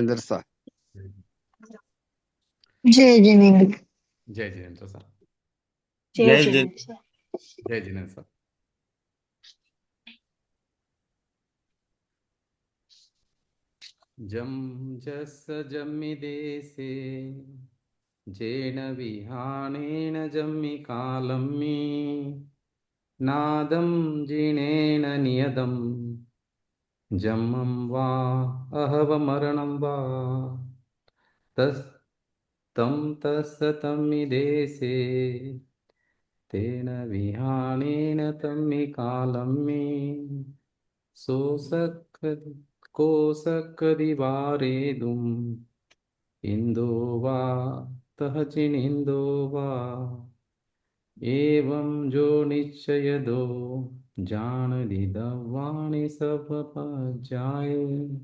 जितेंद्र सा। जय जिनेन्द्र। जय जिनेन्द्र सर। जय जय जि- जिनेन्द्र सर। जय जिनेन्द्र सर। जम जस जम्मि देशे जेन विहाणेन जम्मि कालम्मि नादं जिनेन नियदं जम्मं वा अहवमरणं वा तस् तं तस्सतमि देशे तेन विहाणेन तम्मि कालम्मि सोसक कोसकदिवारेदुम् इंदो वा तहचिनिंदो वा एवं जो निश्चय दो जान दिदवाणी सब जाए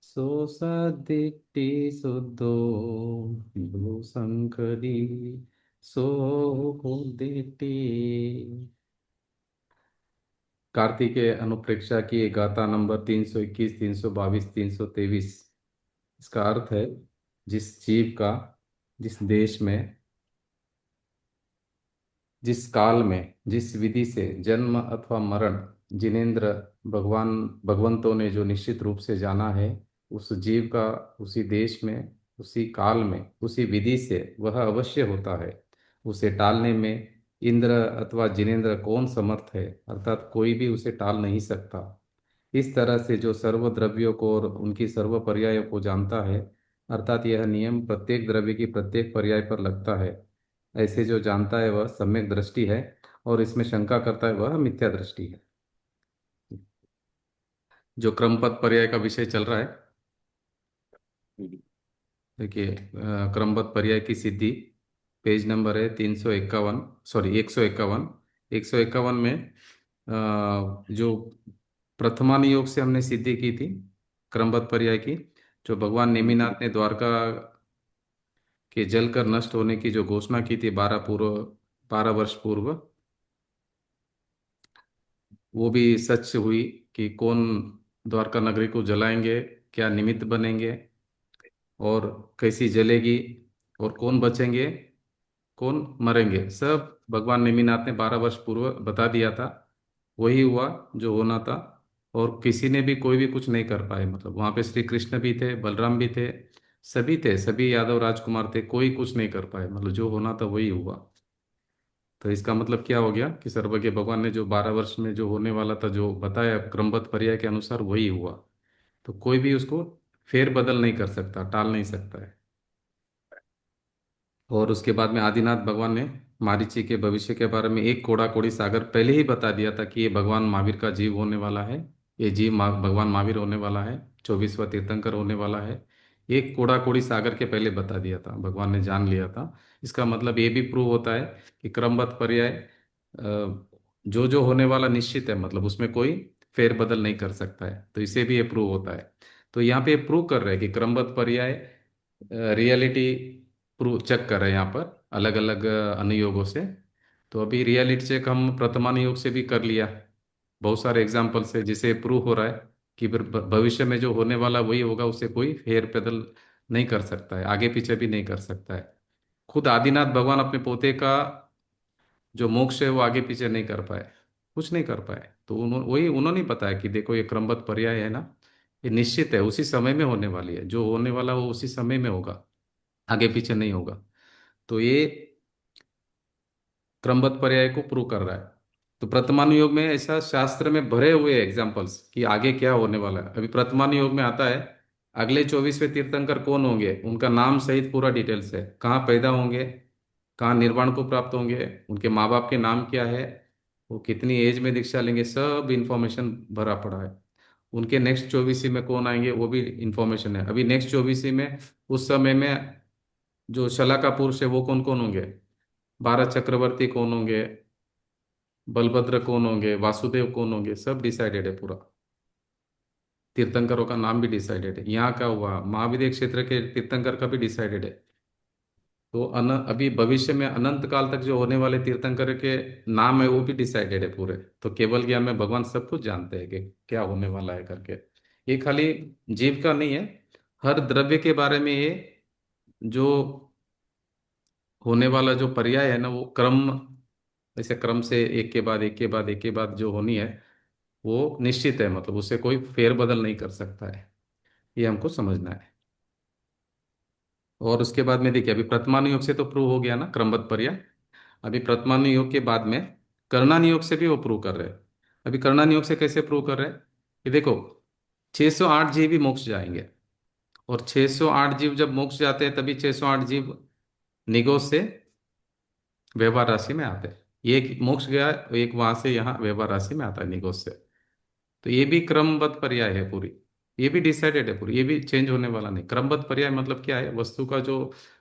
सो सदिट्टी सुद्धो भू संकरी सो दिट्टी। कार्तिकेय अनुप्रेक्षा की गाथा नंबर 321, 322, 323। इसका अर्थ है, जिस जीव का जिस देश में, जिस काल में, जिस विधि से जन्म अथवा मरण जिनेन्द्र भगवान भगवंतों ने जो निश्चित रूप से जाना है, उस जीव का उसी देश में, उसी काल में, उसी विधि से वह अवश्य होता है। उसे टालने में इंद्र अथवा जिनेन्द्र कौन समर्थ है, अर्थात कोई भी उसे टाल नहीं सकता। इस तरह से जो सर्व द्रव्यों को और उनकी सर्व पर्यायों को जानता है, अर्थात यह नियम प्रत्येक द्रव्य की प्रत्येक पर्याय पर लगता है, ऐसे जो जानता है वह सम्यक दृष्टि है, और इसमें शंका करता है वह मिथ्या दृष्टि है। जो क्रमपद पर्याय का विषय चल रहा है, देखिए, क्रमबद्ध पर्याय की सिद्धि पेज नंबर है 351, सॉरी 151। 151 में जो प्रथमानुयोग से हमने सिद्धि की थी क्रमबद्ध पर्याय की, जो भगवान नेमिनाथ ने द्वारका के जलकर नष्ट होने की जो घोषणा की थी 12 वर्ष पूर्व, वो भी सच हुई कि कौन द्वारका नगरी को जलाएंगे, क्या निमित्त बनेंगे, और कैसी जलेगी, और कौन बचेंगे, कौन मरेंगे, सब भगवान नेमिनाथ ने 12 वर्ष पूर्व बता दिया था। वही हुआ जो होना था। और किसी ने भी, कोई भी कुछ नहीं कर पाए, मतलब वहां पे श्री कृष्ण भी थे, बलराम भी थे, सभी यादव राजकुमार थे, कोई कुछ नहीं कर पाए, मतलब जो होना था वही हुआ। तो इसका मतलब क्या हो गया कि सर्वज्ञ भगवान ने जो 12 वर्ष में जो होने वाला था, जो बताया क्रमबद्ध पर्याय के अनुसार, वही हुआ। तो कोई भी उसको फेर बदल नहीं कर सकता, टाल नहीं सकता है। और उसके बाद में आदिनाथ भगवान ने मारीची के भविष्य के बारे में एक कोड़ा कोड़ी सागर पहले ही बता दिया था कि ये भगवान महावीर का जीव होने वाला है। ये जीव भगवान महावीर होने वाला है, 24वां तीर्थंकर होने वाला है। एक कोड़ा कोड़ी सागर के पहले बता दिया था, भगवान ने जान लिया था। इसका मतलब ये भी प्रूव होता है कि क्रमबद्ध पर्याय जो जो होने वाला निश्चित है, मतलब उसमें कोई फेर बदल नहीं कर सकता है, तो इसे भी ये प्रूव होता है। तो यहाँ पे प्रूव कर रहे हैं कि क्रमबद्ध पर्याय रियलिटी प्रूव चेक कर रहे हैं यहाँ पर अलग अलग अनुयोगों से। तो अभी रियलिटी चेक हम प्रथमानुयोग से भी कर लिया, बहुत सारे एग्जाम्पल से, जिसे प्रूव हो रहा है कि भविष्य में जो होने वाला वही होगा, उसे कोई फेर बदल नहीं कर सकता है, आगे पीछे भी नहीं कर सकता है। खुद आदिनाथ भगवान अपने पोते का जो मोक्ष है वो आगे पीछे नहीं कर पाए, कुछ नहीं कर पाए। तो वही उन्होंने बताया कि देखो, ये क्रमबद्ध पर्याय है ना, ये निश्चित है, उसी समय में होने वाली है, जो होने वाला वो उसी समय में होगा, आगे पीछे नहीं होगा। तो ये क्रमबद्ध पर्याय को प्रूव कर रहा है। तो प्रथमानुयोग में ऐसा शास्त्र में भरे हुए एग्जाम्पल्स कि आगे क्या होने वाला है। अभी प्रथमानुयोग में आता है अगले 24वें तीर्थंकर कौन होंगे, उनका नाम सहित पूरा डिटेल्स है, कहाँ पैदा होंगे, कहाँ निर्वाण को प्राप्त होंगे, उनके माँ बाप के नाम क्या है, वो कितनी एज में दीक्षा लेंगे, सब इंफॉर्मेशन भरा पड़ा है। उनके नेक्स्ट 24वीं में कौन आएंगे वो भी इंफॉर्मेशन है। अभी नेक्स्ट 24वीं में उस समय में जो शलाका पुरुष है वो कौन कौन होंगे, 12 चक्रवर्ती कौन होंगे, बलभद्र कौन होंगे, वासुदेव कौन होंगे, सब डिसाइडेड है पूरा। तीर्थंकरों का नाम भी डिसाइडेड है, यहाँ का हुआ महाविद्य क्षेत्र के तीर्थंकर का भी डिसाइडेड है। तो अभी भविष्य में अनंत काल तक जो होने वाले तीर्थंकर के नाम है वो भी डिसाइडेड है पूरे। तो केवल ज्ञान में भगवान सब कुछ जानते हैं कि क्या होने वाला है करके। ये खाली जीव का नहीं है, हर द्रव्य के बारे में ये जो होने वाला जो पर्याय है ना, वो क्रम, ऐसे क्रम से एक के बाद एक के बाद एक के बाद जो होनी है, वो निश्चित है, मतलब उसे कोई फेरबदल नहीं कर सकता है। ये हमको समझना है। और उसके बाद में देखिए, अभी प्रतिमानुयोग से तो प्रूव हो गया ना क्रमबद्ध पर्याय। अभी प्रतिमानुयोग के बाद में कर्णानुयोग से भी वो प्रूव कर रहे हैं। अभी कर्णानुयोग से कैसे प्रूव कर रहे हैं, कि देखो 608 जीव भी मोक्ष जाएंगे, और 608 जीव जब मोक्ष जाते हैं तभी 608 जीव निगोज से व्यवहार राशि में आते हैं। एक मोक्ष गया, एक वहां से यहाँ व्यवहार राशि में आता है निगोज से। तो ये भी क्रमबद्ध पर्याय है पूरी। ये भी डिसाइडेड है पूरी, ये भी चेंज होने वाला नहीं। क्रमबद्ध पर्याय मतलब क्या है, वस्तु का जो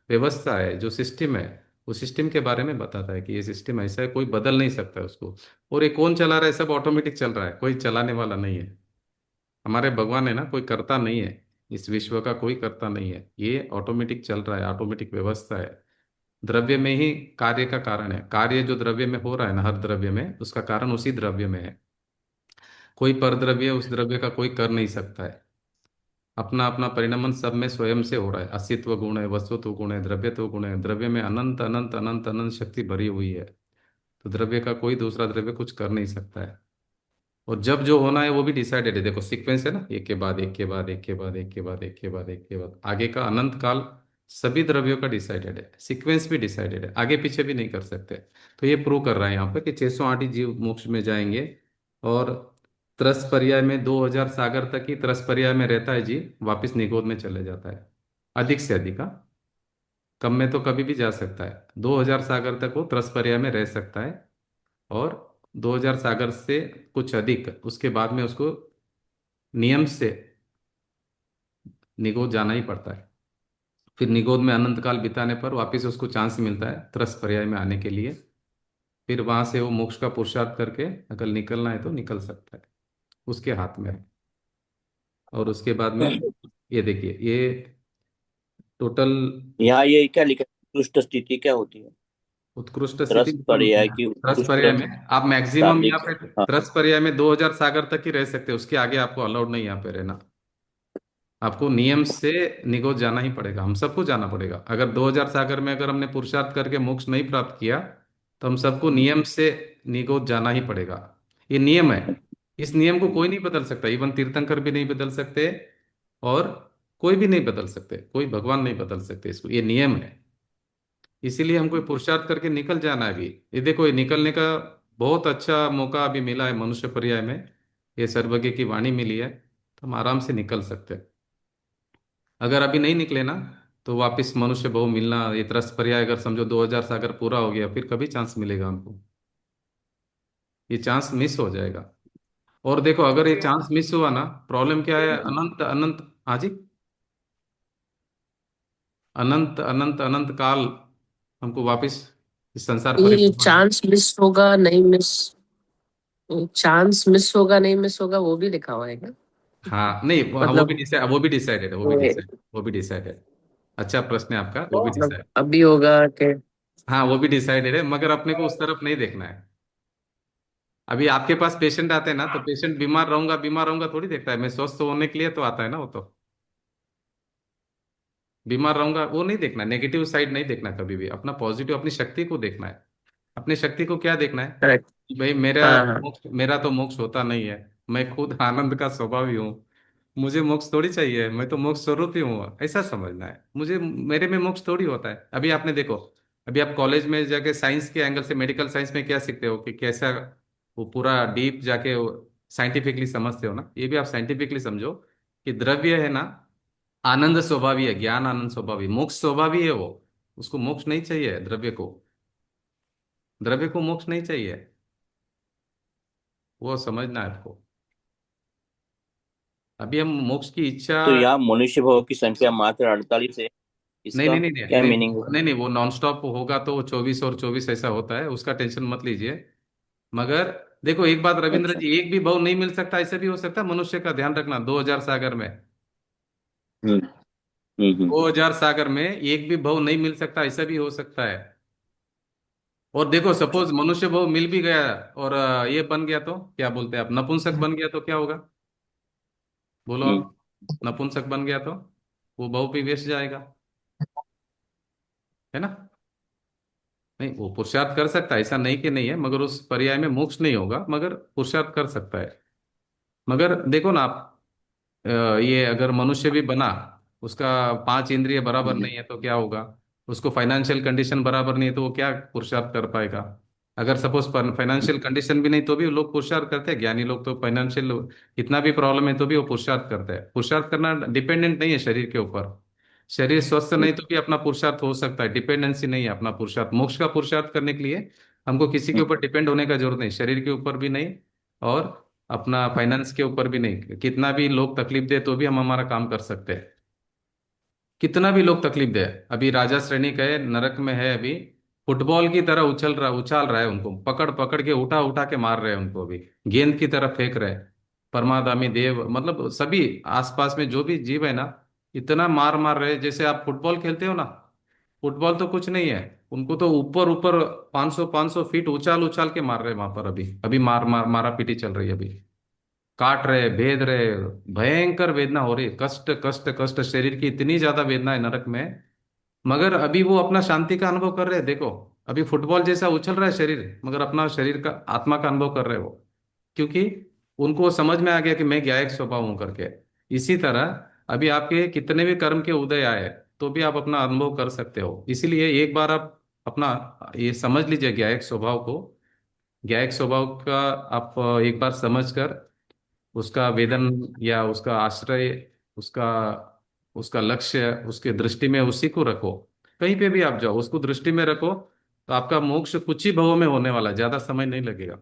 व्यवस्था है, जो सिस्टम है, उस सिस्टम के बारे में बताता है कि ये सिस्टम ऐसा है, कोई बदल नहीं सकता है उसको। और ये कौन चला रहा है, सब ऑटोमेटिक चल रहा है, कोई चलाने वाला नहीं है। हमारे भगवान है ना, कोई करता नहीं है, इस विश्व का कोई करता नहीं है, ये ऑटोमेटिक चल रहा है, ऑटोमेटिक व्यवस्था है। द्रव्य में ही कार्य का कारण है। कार्य जो द्रव्य में हो रहा है ना, हर द्रव्य में, उसका कारण उसी द्रव्य में है। कोई परद्रव्य उस द्रव्य का कोई कर नहीं सकता है। अपना अपना परिणमन सब में स्वयं से हो रहा है। अस्तित्व गुण है, वस्तुत्व गुण है, द्रव्यत्व गुण है। द्रव्य में अनंत अनंत अनंत अनंत शक्ति भरी हुई है। तो द्रव्य का कोई दूसरा द्रव्य कुछ कर नहीं सकता है। और जब जो होना है वो भी डिसाइडेड है। देखो सीक्वेंस है ना, एक के बाद एक के बाद एक के बाद एक के बाद एक के बाद एक के बाद आगे का अनंत काल, सभी द्रव्यों का डिसाइडेड है। सीक्वेंस भी डिसाइडेड है, आगे पीछे भी नहीं कर सकते। तो ये प्रूव कर रहा है यहाँ पर कि 608 ही जीव मोक्ष में जाएंगे। और त्रस पर्याय में 2000 सागर तक ही त्रस पर्याय में रहता है जीव, वापिस निगोद में चले जाता है। अधिक से अधिक, हाँ, कम में तो कभी भी जा सकता है। 2000 सागर तक वो त्रस पर्याय में रह सकता है। और 2000 सागर से कुछ अधिक उसके बाद में उसको नियम से निगोद जाना ही पड़ता है। फिर निगोद में अनंत काल बिताने पर वापस उसको चांस मिलता है त्रस पर्याय में आने के लिए। फिर वहां से वो मोक्ष का पुरुषार्थ करके अगर निकलना है तो निकल सकता है, उसके हाथ में है। और उसके बाद में ये देखिए, ये टोटल यहाँ ये क्या लिखा है, उत्कृष्ट स्थिति क्या होती है? उत्कृष्ट स्थिति त्रस्त मतलब पर्याय की त्रस उत्कृष्ट पर्याय में आप मैक्सिमम यहाँ शारीरिक। पे हाँ। त्रस पर्याय में 2000 सागर तक ही रह सकते हैं, उसके आगे आपको अलाउड नहीं यहाँ पे रहना। आपको नियम से निगोज जाना ही पड़ेगा, हम सबको जाना पड़ेगा। अगर 2000 सागर में अगर हमने पुरुषार्थ करके मोक्ष नहीं प्राप्त किया, तो हम सबको नियम से निगोज जाना ही पड़ेगा। ये नियम है। इस नियम को कोई नहीं बदल सकता, इवन तीर्थंकर भी नहीं बदल सकते। और कोई भी नहीं बदल सकते, कोई भगवान नहीं बदल सकते इसको, ये नियम है। इसीलिए हमको ये पुरुषार्थ करके निकल जाना है अभी। ये देखो, ये निकलने का बहुत अच्छा मौका अभी मिला है मनुष्य पर्याय में। ये सर्वज्ञ की वाणी मिली है, तो हम आराम से निकल सकते हैं। अगर अभी नहीं निकले ना, तो वापिस मनुष्य बहु मिलना, ये त्रस्त पर्याय अगर समझो 2000 सागर पूरा हो गया, फिर कभी चांस मिलेगा हमको? ये चांस मिस हो जाएगा। और देखो, अगर ये चांस मिस हुआ ना, प्रॉब्लम क्या है, अनंत अनंत, हाँ जी, अनंत अनंत अनंत काल हमको वापिस इस संसार ये परिक्रमा। चांस मिस होगा नहीं मिस, चांस मिस होगा नहीं मिस होगा वो भी लिखा हुआ है क्या? हाँ नहीं, वो भी मतलब डिसाइड, वो भी डिसाइडेड है, वो भी ये डिसाइड, वो भी डिसाइडेड है। अच्छा प्रश्न है आपका, वो भी मतलब डिसाइड। अभी होगा कि हाँ वो भी डिसाइडेड है, मगर अपने को उस तरफ नहीं देखना है। अभी आपके पास पेशेंट आते हैं ना, तो पेशेंट बीमार रहूंगा थोड़ी देखता है, मैं स्वस्थ होने के लिए तो आता है ना वो तो। बीमार रहूंगा वो नहीं देखना, नेगेटिव साइड नहीं देखना कभी भी, अपना पॉजिटिव, अपनी शक्ति को देखना है। अपनी शक्ति को क्या देखना है, करेक्ट। कि भाई हाँ हाँ। मेरा तो मोक्ष होता नहीं है। मैं खुद आनंद का स्वभाव ही हूँ। मुझे मोक्ष थोड़ी चाहिए, मैं तो मोक्ष स्वरूप ही हूँ, ऐसा समझना है मुझे। मेरे में मोक्ष थोड़ी होता है। अभी आपने देखो, अभी आप कॉलेज में जाके साइंस के एंगल से, मेडिकल साइंस में क्या सीखते हो कि कैसा, वो पूरा डीप जाके साइंटिफिकली समझते हो ना, ये भी आप साइंटिफिकली समझो कि द्रव्य है ना, आनंद स्वभावी है, ज्ञान आनंद स्वभावी, मोक्ष स्वभावी है वो। उसको मोक्ष नहीं चाहिए द्रव्य को, द्रव्य को मोक्ष नहीं चाहिए, वो समझना है आपको। अभी हम मोक्ष की इच्छा, तो यहाँ मनुष्य भाव की संख्या मात्र 48 है, नहीं इसका नहीं नहीं नहीं क्या नहीं मीनिंग हुआ? नहीं नहीं, वो नॉन स्टॉप होगा तो 24 और 24 ऐसा होता है, उसका टेंशन मत लीजिए। मगर देखो एक बात रविंद्र अच्छा। जी, एक भी भाव नहीं मिल सकता, ऐसे भी हो सकता है मनुष्य का, ध्यान रखना। 2000 सागर में, हम्म। 2000 सागर में एक भी भाव नहीं मिल सकता, ऐसा भी हो सकता है। और देखो अच्छा। सपोज मनुष्य भाव मिल भी गया, और ये बन गया तो क्या बोलते हैं आप, नपुंसक बन गया तो क्या होगा? बोलो हम्म। आप, नपुंसक बन गया तो वो बहु भी वेस्ट जाएगा, है ना। नहीं, वो पुरुषार्थ कर सकता है, ऐसा नहीं कि नहीं है, मगर उस पर्याय में मोक्ष नहीं होगा, मगर पुरुषार्थ कर सकता है। मगर देखो ना आप, ये अगर मनुष्य भी बना, उसका पांच इंद्रिय बराबर नहीं है तो क्या होगा, उसको फाइनेंशियल कंडीशन बराबर नहीं है तो वो क्या पुरुषार्थ कर पाएगा। अगर सपोज फाइनेंशियल कंडीशन भी नहीं तो भी लोग पुरुषार्थ करते हैं, ज्ञानी लोग तो फाइनेंशियल कितना भी प्रॉब्लम है तो भी वो पुरुषार्थ करते हैं। पुरुषार्थ करना डिपेंडेंट नहीं है शरीर के ऊपर, शरीर स्वस्थ नहीं तो भी अपना पुरुषार्थ हो सकता है, डिपेंडेंसी नहीं है अपना पुरुषार्थ। मोक्ष का पुरुषार्थ करने के लिए हमको किसी के ऊपर डिपेंड होने का जरूरत नहीं, शरीर के ऊपर भी नहीं और अपना फाइनेंस के ऊपर भी नहीं। कितना भी लोग तकलीफ दे तो भी हम हमारा काम कर सकते हैं, कितना भी लोग तकलीफ दे। अभी राजा श्रेणी का है, नरक में है अभी, फुटबॉल की तरह उछाल रहा है उनको, पकड़ पकड़ के उठा उठा के मार रहे हैं उनको, अभी गेंद की तरह फेंक रहे हैं। परमादामी देव मतलब सभी आसपास में जो भी जीव है ना, इतना मार मार रहे हैं। जैसे आप फुटबॉल खेलते हो ना, फुटबॉल तो कुछ नहीं है, उनको तो ऊपर ऊपर 500 500 फीट उछाल उछाल के मार रहे हैं वहां पर। अभी अभी मारा पीटी चल रही है अभी, काट रहे भेद रहे, भयंकर वेदना हो रही है, कष्ट कष्ट कष्ट, शरीर की इतनी ज्यादा वेदना है नरक में। मगर अभी वो अपना शांति का अनुभव कर रहे हैं, देखो अभी फुटबॉल जैसा उछल रहा है शरीर, मगर अपना शरीर का आत्मा का अनुभव कर रहे हो, क्योंकि उनको समझ में आ गया कि मैं ज्ञायक स्वभाव हूं करके। इसी तरह अभी आपके कितने भी कर्म के उदय आए तो भी आप अपना अनुभव कर सकते हो। इसीलिए एक बार आप अपना ये समझ लीजिए ज्ञायक स्वभाव को, ज्ञायक स्वभाव का आप एक बार समझ कर उसका वेदन या उसका आश्रय, उसका उसका लक्ष्य, उसके दृष्टि में उसी को रखो। कहीं पे भी आप जाओ उसको दृष्टि में रखो, तो आपका मोक्ष कुछ ही भवों में होने वाला है, ज्यादा समय नहीं लगेगा।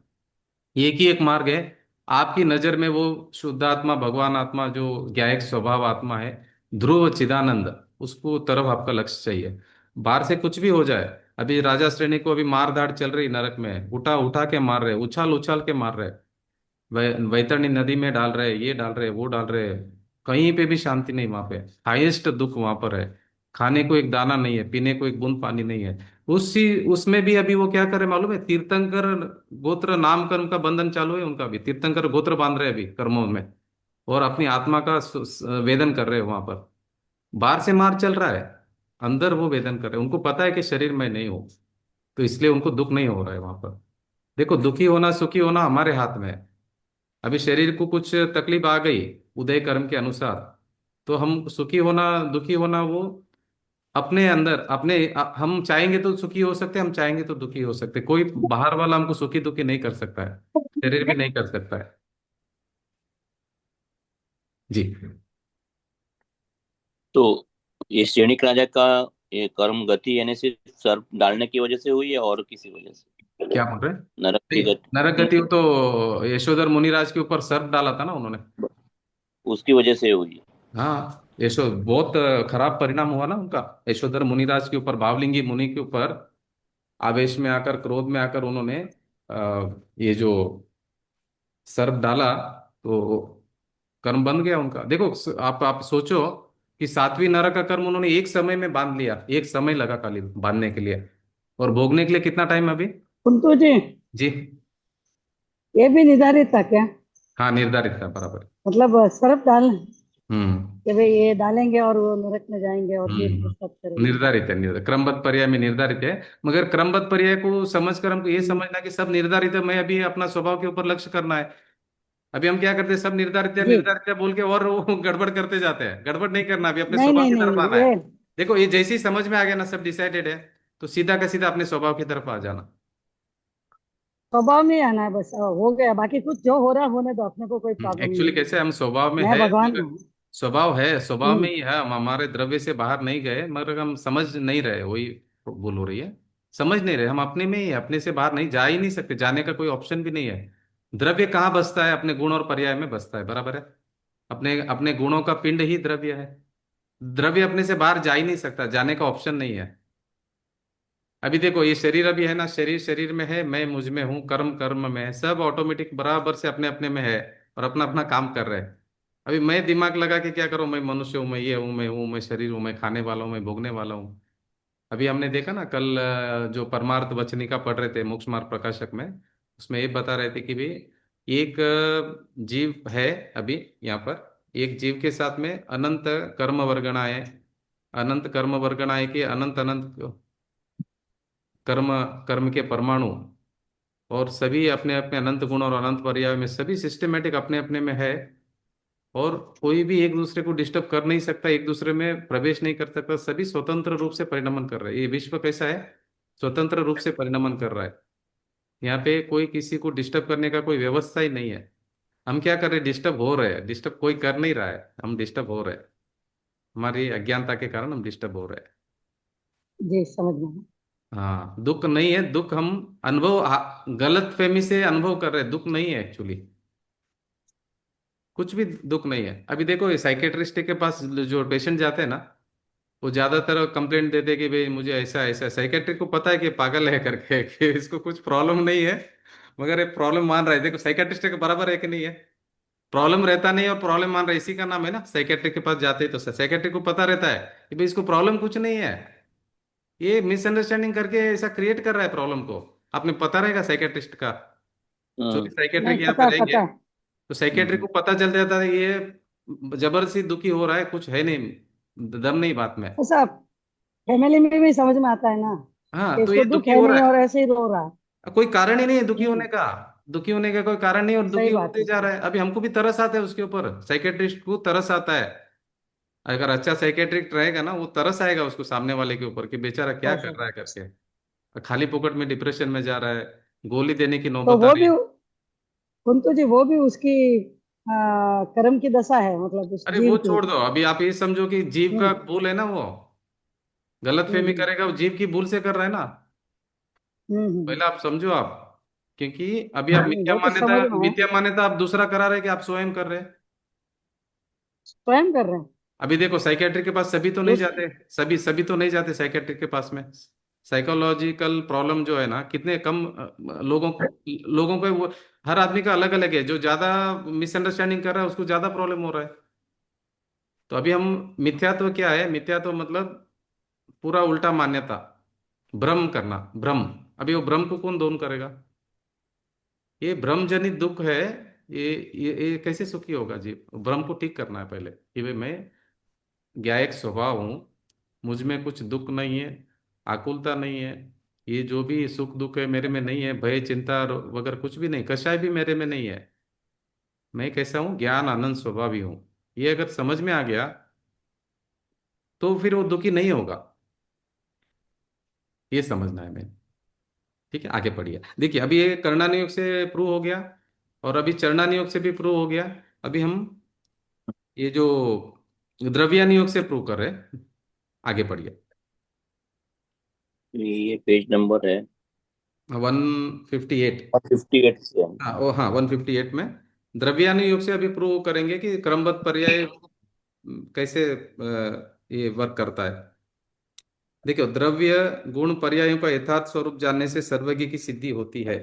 एक ही एक मार्ग है, आपकी नजर में वो शुद्ध आत्मा भगवान आत्मा जो ज्ञायक स्वभाव आत्मा है, ध्रुव चिदानंद, उसको तरफ आपका लक्ष्य चाहिए। बाहर से कुछ भी हो जाए, अभी राजा श्रेणी को अभी मार धाड़ चल रही नरक में, उठा उठा के मार रहे, उछाल उछाल के मार रहे, वैतरणी नदी में डाल रहे, ये डाल रहे, वो डाल रहे, कहीं पे भी शांति नहीं वहां पे, हाईएस्ट दुख वहां पर है। खाने को एक दाना नहीं है, पीने को एक बूंद पानी नहीं है। उसी उसमें भी अभी वो क्या करे मालूम है, तीर्थंकर गोत्र नाम कर्म का बंधन चालू है उनका भी, तीर्थंकर गोत्र बांध रहे हैं अभी कर्मों में, और अपनी आत्मा का वेदन कर रहे हैं वहां पर। बाहर से मार चल रहा है, अंदर वो वेदन कर रहे हैं, उनको पता है कि शरीर में नहीं हो, तो इसलिए उनको दुख नहीं हो रहा है वहां पर। देखो दुखी होना सुखी होना हमारे हाथ में है। अभी शरीर को कुछ तकलीफ आ गई उदय कर्म के अनुसार, तो हम सुखी होना दुखी होना वो अपने अंदर अपने हम चाहेंगे तो सुखी हो सकते हैं, हम चाहेंगे तो दुखी हो सकते हैं। कोई बाहर वाला हमको सुखी दुखी नहीं कर सकता है, शरीर भी नहीं कर सकता है। जी। तो ये श्रेणिक राजा का ये कर्म गति यानी सिर्फ सर्प डालने की वजह से हुई है और किसी वजह से? क्या बोल रहे हैं? नरक की नहीं, नरक गति गति वो तो यशोधर मुनिराज के ऊपर सर्प डाला था ना उन्होंने। उसकी वजह से हुई। हाँ, यशो बहुत खराब परिणाम हुआ ना उनका, यशोधर मुनिराज के ऊपर, भावलिंगी मुनि के ऊपर आवेश में आकर क्रोध में आकर उन्होंने ये जो सर्प डाला, तो कर्म बन गया उनका। देखो आप सोचो कि सातवीं नरक का कर्म उन्होंने एक समय में बांध लिया, एक समय लगा खाली बांधने के लिए, और भोगने के लिए कितना टाइम अभी। कुंतु जी, जी। ये भी निर्धारित था क्या? हाँ, निर्धारित था बराबर। मतलब सरफ डाल हम्म। कि भाई ये डालेंगे और वो नरक में जाएंगे और फिर वो सब करेंगे। निर्धारित है, निर्धारित क्रमबद्ध पर्याय में निर्धारित है। मगर क्रमबद्ध पर्याय को समझकर हमको ये समझना कि सब निर्धारित है, मैं अभी अपना स्वभाव के ऊपर लक्ष्य करना है। अभी हम क्या करते हैं, सब जी, निर्धारित है बोल के और वो गड़बड़ करते जाते हैं। गड़बड़ नहीं करना, अभी अपने नहीं स्वभाव नहीं की तरफ नहीं, आना है। ये देखो ये जैसे ही समझ में आ गया ना, सब डिसाइडेड है, तो सीधा का सीधा अपने स्वभाव की तरफ आ जाना। स्वभाव में ही आना है बस, हो गया। बाकी कुछ जो हो रहा है होने दो, अपने को कोई प्रॉब्लम नहीं एक्चुअली है। कैसे हम स्वभाव में मैं है, भगवान मगर हूँ। स्वभाव में हम्म। ही है, हम हमारे द्रव्य से बाहर नहीं गए, मगर हम समझ नहीं रहे, वही भूल हो रही है। समझ नहीं रहे, हम अपने में ही है, अपने से बाहर नहीं जा ही नहीं सकते, जाने का कोई ऑप्शन भी नहीं है। द्रव्य कहाँ बसता है, अपने गुण और पर्याय में बसता है, बराबर है। अपने अपने गुणों का पिंड ही द्रव्य है, द्रव्य अपने से बाहर जा ही नहीं सकता, जाने का ऑप्शन नहीं है। अभी देखो ये शरीर अभी है ना, शरीर शरीर में है, मैं मुझ में हूँ, कर्म कर्म में है, सब ऑटोमेटिक बराबर से अपने अपने में है, और अपना अपना काम कर रहे हैं। अभी मैं दिमाग लगा के क्या करूँ, मैं मनुष्य हूँ, मैं ये हूँ, मैं हूँ, मैं शरीर हूँ, मैं खाने वाला हूँ, मैं भोगने वाला हूँ। अभी हमने देखा ना कल, जो परमार्थ वचनिका पढ़ रहे थे मोक्ष मार्ग प्रकाशक में, उसमें ये बता रहे थे कि भाई एक जीव है अभी यहाँ पर, एक जीव के साथ में अनंत कर्म वर्गणाएं, अनंत कर्म वर्गणाएं के अनंत अनंत कर्म, कर्म के परमाणु, और सभी अपने अपने अनंत गुण और अनंत पर्याय में सभी सिस्टमेटिक अपने अपने में है, और कोई भी एक दूसरे को डिस्टर्ब कर नहीं सकता, एक दूसरे में प्रवेश नहीं कर सकता, सभी स्वतंत्र रूप से परिणमन कर रहे हैं। ये विश्व कैसा है? स्वतंत्र रूप से परिणमन कर रहा है। यहाँ पे कोई किसी को डिस्टर्ब करने का कोई व्यवस्था ही नहीं है। हम क्या कर रहे हैं? डिस्टर्ब हो रहे हैं। डिस्टर्ब कोई कर नहीं रहा है, हम डिस्टर्ब हो रहे हैं। हमारी अज्ञानता के कारण हम डिस्टर्ब हो रहे हैं। जी समझ में। हाँ, दुख नहीं है, दुख हम अनुभव, गलत फहमी से अनुभव कर रहे हैं, दुख नहीं है एक्चुअली, कुछ भी दुख नहीं है। अभी देखो, साइकेट्रिस्ट के पास जो पेशेंट जाते हैं ना, वो ज्यादातर कंप्लेंट देते हैं कि भाई मुझे ऐसा ऐसा, साइकेट्रिक को पता है कि पागल है करके कि इसको कुछ प्रॉब्लम नहीं है, मगर ये प्रॉब्लम मान रहा है। देखो साइकेट्रिस्ट के बराबर है कि नहीं है? प्रॉब्लम रहता नहीं और प्रॉब्लम मान रहा है, इसी का नाम है ना। साइकेट्रिक के पास जाते ही तो साइकेट्रिक को पता रहता है कि भाई इसको प्रॉब्लम कुछ नहीं है, ये मिसअंडरस्टैंडिंग करके ऐसा क्रिएट कर रहा है प्रॉब्लम को। आपने पता रहेगा साइकेट्रिस्ट का, जो भी हम्म साइकेट्रिक नहीं, यहाँ पे पता है रहेंगे, पता है। तो साइकेट्रिक को पता चल जाता है ये जबरदस्ती दुखी हो रहा है, कुछ है नहीं, दम नहीं बात में। ऐसा फैमिली में भी समझ में आता है ना, हाँ, कि तो ये इसको दुख दुखी है हो रहा नहीं और है, ऐसे ही रो रहा है। कोई कारण ही नहीं है दुखी होने हम्म। का। दुखी होने का कोई कारण नहीं, और सही दुखी बात होते है। जा रहा है। अभी हमको भी तरस आता है उसके ऊपर, साइकेट्रिस्ट को तरस आता है। अगर अच्छा साइकेट्रिस्ट रहेगा ना, वो तरस आएगा उसको सामने वाले के ऊपर कि बेचारा क्या बस कर बस। रहा है करके, खाली पोकट में डिप्रेशन में जा रहा है, गोली देने की तो नौबत आ वो रही भी, है। कुंतु जी, वो भी उसकी कर्म की दशा है, मतलब उस अरे वो जीव की। छोड़ दो, अभी आप ये समझो कि जीव का हम्म भूल है ना, वो गलत फहमी हम्म करेगा, वो जीव की भूल से कर रहा है ना। हम्म। पहले आप समझो आप, क्योंकि अभी आप मिथ्या वो तो मान्यता, समझ में है। मिथ्या मान्यता आप दूसरा करा रहे कि आप स्वयं कर रहे हैं। स्वयं कर रहे हैं। अभी देखो साइकेट्रिक के पास सभी तो नहीं दूस जाते, सभी सभी तो नहीं जाते साइकेट्रिक के पास में। साइकोलॉजिकल प्रॉब्लम जो है ना, कितने कम लोगों को वो, हर आदमी का अलग अलग है। जो ज्यादा मिसअंडरस्टैंडिंग कर रहा है उसको ज्यादा प्रॉब्लम हो रहा है। तो अभी हम, मिथ्यात्व क्या है? मिथ्यात्व मतलब पूरा उल्टा मान्यता, भ्रम करना, भ्रम। अभी वो भ्रम को कौन दूर करेगा? ये भ्रम जनित दुख है। ये कैसे सुखी होगा जी? भ्रम को ठीक करना है पहले कि भाई मैं ज्ञायक स्वभाव हूँ, मुझ में कुछ दुख नहीं है, आकुलता नहीं है, ये जो भी सुख दुख है मेरे में नहीं है, भय चिंता वगैरह कुछ भी नहीं, कषाय भी मेरे में नहीं है। मैं कैसा हूँ? ज्ञान आनंद स्वभाव ही हूँ। ये अगर समझ में आ गया तो फिर वो दुखी नहीं होगा। ये समझना है मैं। ठीक है, आगे पढ़िए। देखिए अभी ये कर्णानी योग से प्रूव हो गया, और अभी चरणानी योग से भी प्रूव हो गया। अभी हम ये जो द्रव्यानी योग से प्रूव कर रहे हैं, आगे पढ़िए। ये पेज नंबर है 158। 58 से हम। हाँ, ओ हाँ, 158 में द्रव्यानुयोग योग से अभी प्रूव करेंगे कि क्रमबद्ध पर्याय कैसे ये वर्क करता है। देखो, द्रव्य गुण पर्यायों का यथार्थ स्वरूप जानने से सर्वज्ञ की सिद्धि होती है।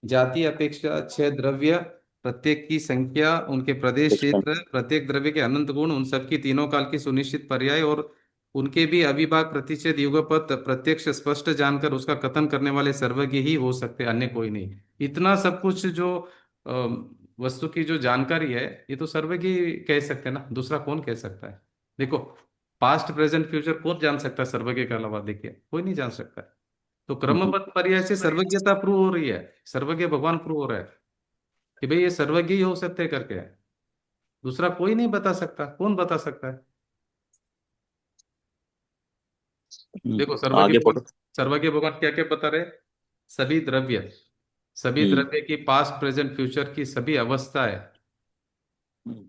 जाति अपेक्षा छह द्रव्य, प्रत्येक की संख्या, उनके प्रदेश क्षेत्र, प्रत्येक द्रव्य के अनंत गुण, उन सबकी तीनों काल की सुनिश्चित पर्याय, और उनके भी अविभाग प्रतिच्छेद युगपत प्रत्यक्ष स्पष्ट जानकर उसका कथन करने वाले सर्वज्ञ ही हो सकते, अन्य कोई नहीं। इतना सब कुछ जो अ, वस्तु की जो जानकारी है, ये तो सर्वज्ञ ही कह सकते हैं ना, दूसरा कौन कह सकता है? देखो, पास्ट प्रेजेंट फ्यूचर कौन जान सकता है सर्वज्ञ के अलावा? देखिए कोई नहीं जान सकता है। तो क्रमबद्ध पर्याय से सर्वज्ञता प्रूव हो रही है, सर्वज्ञ भगवान प्रूव हो रहा है कि भाई ये सर्वज्ञ ही हो सकते हैं करके, दूसरा कोई नहीं बता सकता। कौन बता सकता है? देखो सर्वज्ञ आगे भगवान, पढ़ो। सर्वज्ञ भगवान क्या क्या बता रहे? सभी द्रव्य, सभी हम्म द्रव्य की पास्ट प्रेजेंट फ्यूचर की सभी अवस्थाएं, हम्म,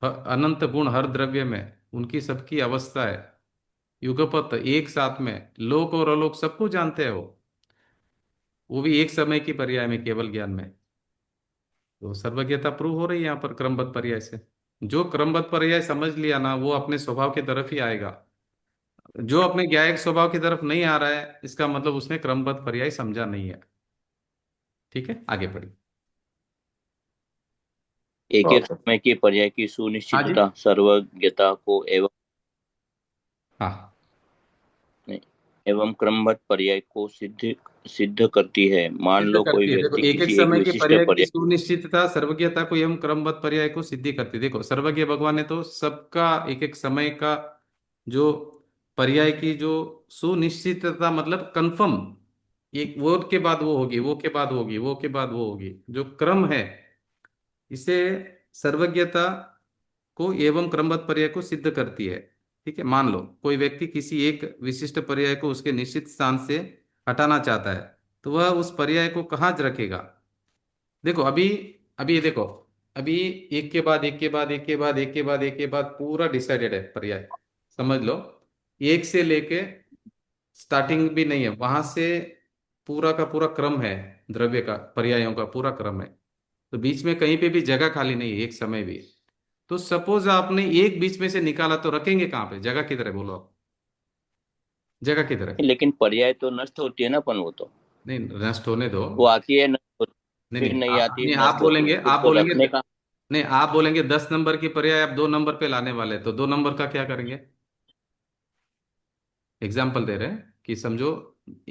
अनंत गुण हर द्रव्य में, उनकी सबकी अवस्थाएं, युगपत एक साथ में, लोक और अलोक सबको जानते हैं वो भी एक समय की पर्याय में, केवल ज्ञान में। तो सर्वज्ञता प्रूव हो रही है यहाँ पर क्रमबद्ध पर्याय से। जो क्रमबद्ध पर्याय समझ लिया ना, वो अपने स्वभाव की तरफ ही आएगा। जो अपने ज्ञायक स्वभाव की तरफ नहीं आ रहा है, इसका मतलब उसने क्रमबद्ध पर्याय समझा नहीं है। ठीक है, आगे बढ़िए। एक एक समय के पर्याय की हाँ जी। सुनिश्चितता सर्वज्ञता को एवं हाँ। एवं क्रमबद्ध पर्याय को सिद्ध करती है। मान सिद्ध लो कोई करती है। देखो, व्यक्ति एक एक किसी एक समय के विशिष्ट पर्याय की पर्याय सुनिश्चितता सर्वज्ञता को एवं क्रमबद्ध पर्याय को सिद्धि करती है। देखो, सर्वज्ञ भगवान ने तो सबका एक एक समय का जो पर्याय की जो सुनिश्चितता, मतलब कंफर्म, एक वो के बाद वो होगी, वो के बाद वो होगी, वो के बाद वो होगी, जो क्रम है, इसे सर्वज्ञता को एवं क्रमबद्ध पर्याय को सिद्ध करती है। ठीक है, मान लो कोई व्यक्ति किसी एक विशिष्ट पर्याय को उसके निश्चित स्थान से हटाना चाहता है, तो वह उस पर्याय को कहाँ रखेगा। देखो, अभी अभी ये देखो, अभी एक के बाद एक के बाद एक के बाद एक के बाद एक के बाद पूरा डिसाइडेड है पर्याय, समझ लो। एक से लेके स्टार्टिंग भी नहीं है, वहां से पूरा का पूरा क्रम है, द्रव्य का, पर्यायों का पूरा क्रम है। तो बीच में कहीं पे भी जगह खाली नहीं है एक समय भी। तो सपोज आपने एक बीच में से निकाला, तो रखेंगे कहाँ पे, जगह किधर है, बोलो आप, जगह किधर है। लेकिन पर्याय तो नष्ट होती है ना, अपन वो तो नहीं, नष्ट होने दो। वो आती है नष्ट होती, नहीं फिर नहीं, नहीं आती नहीं, आप नष्ट होती, बोलेंगे, फिर आप तो बोलेंगे, रखने का। नहीं, आप बोलेंगे 10 नंबर की पर्याय आप 2 नंबर पे लाने वाले, तो 2 नंबर का क्या करेंगे। एग्जाम्पल दे रहे हैं कि समझो,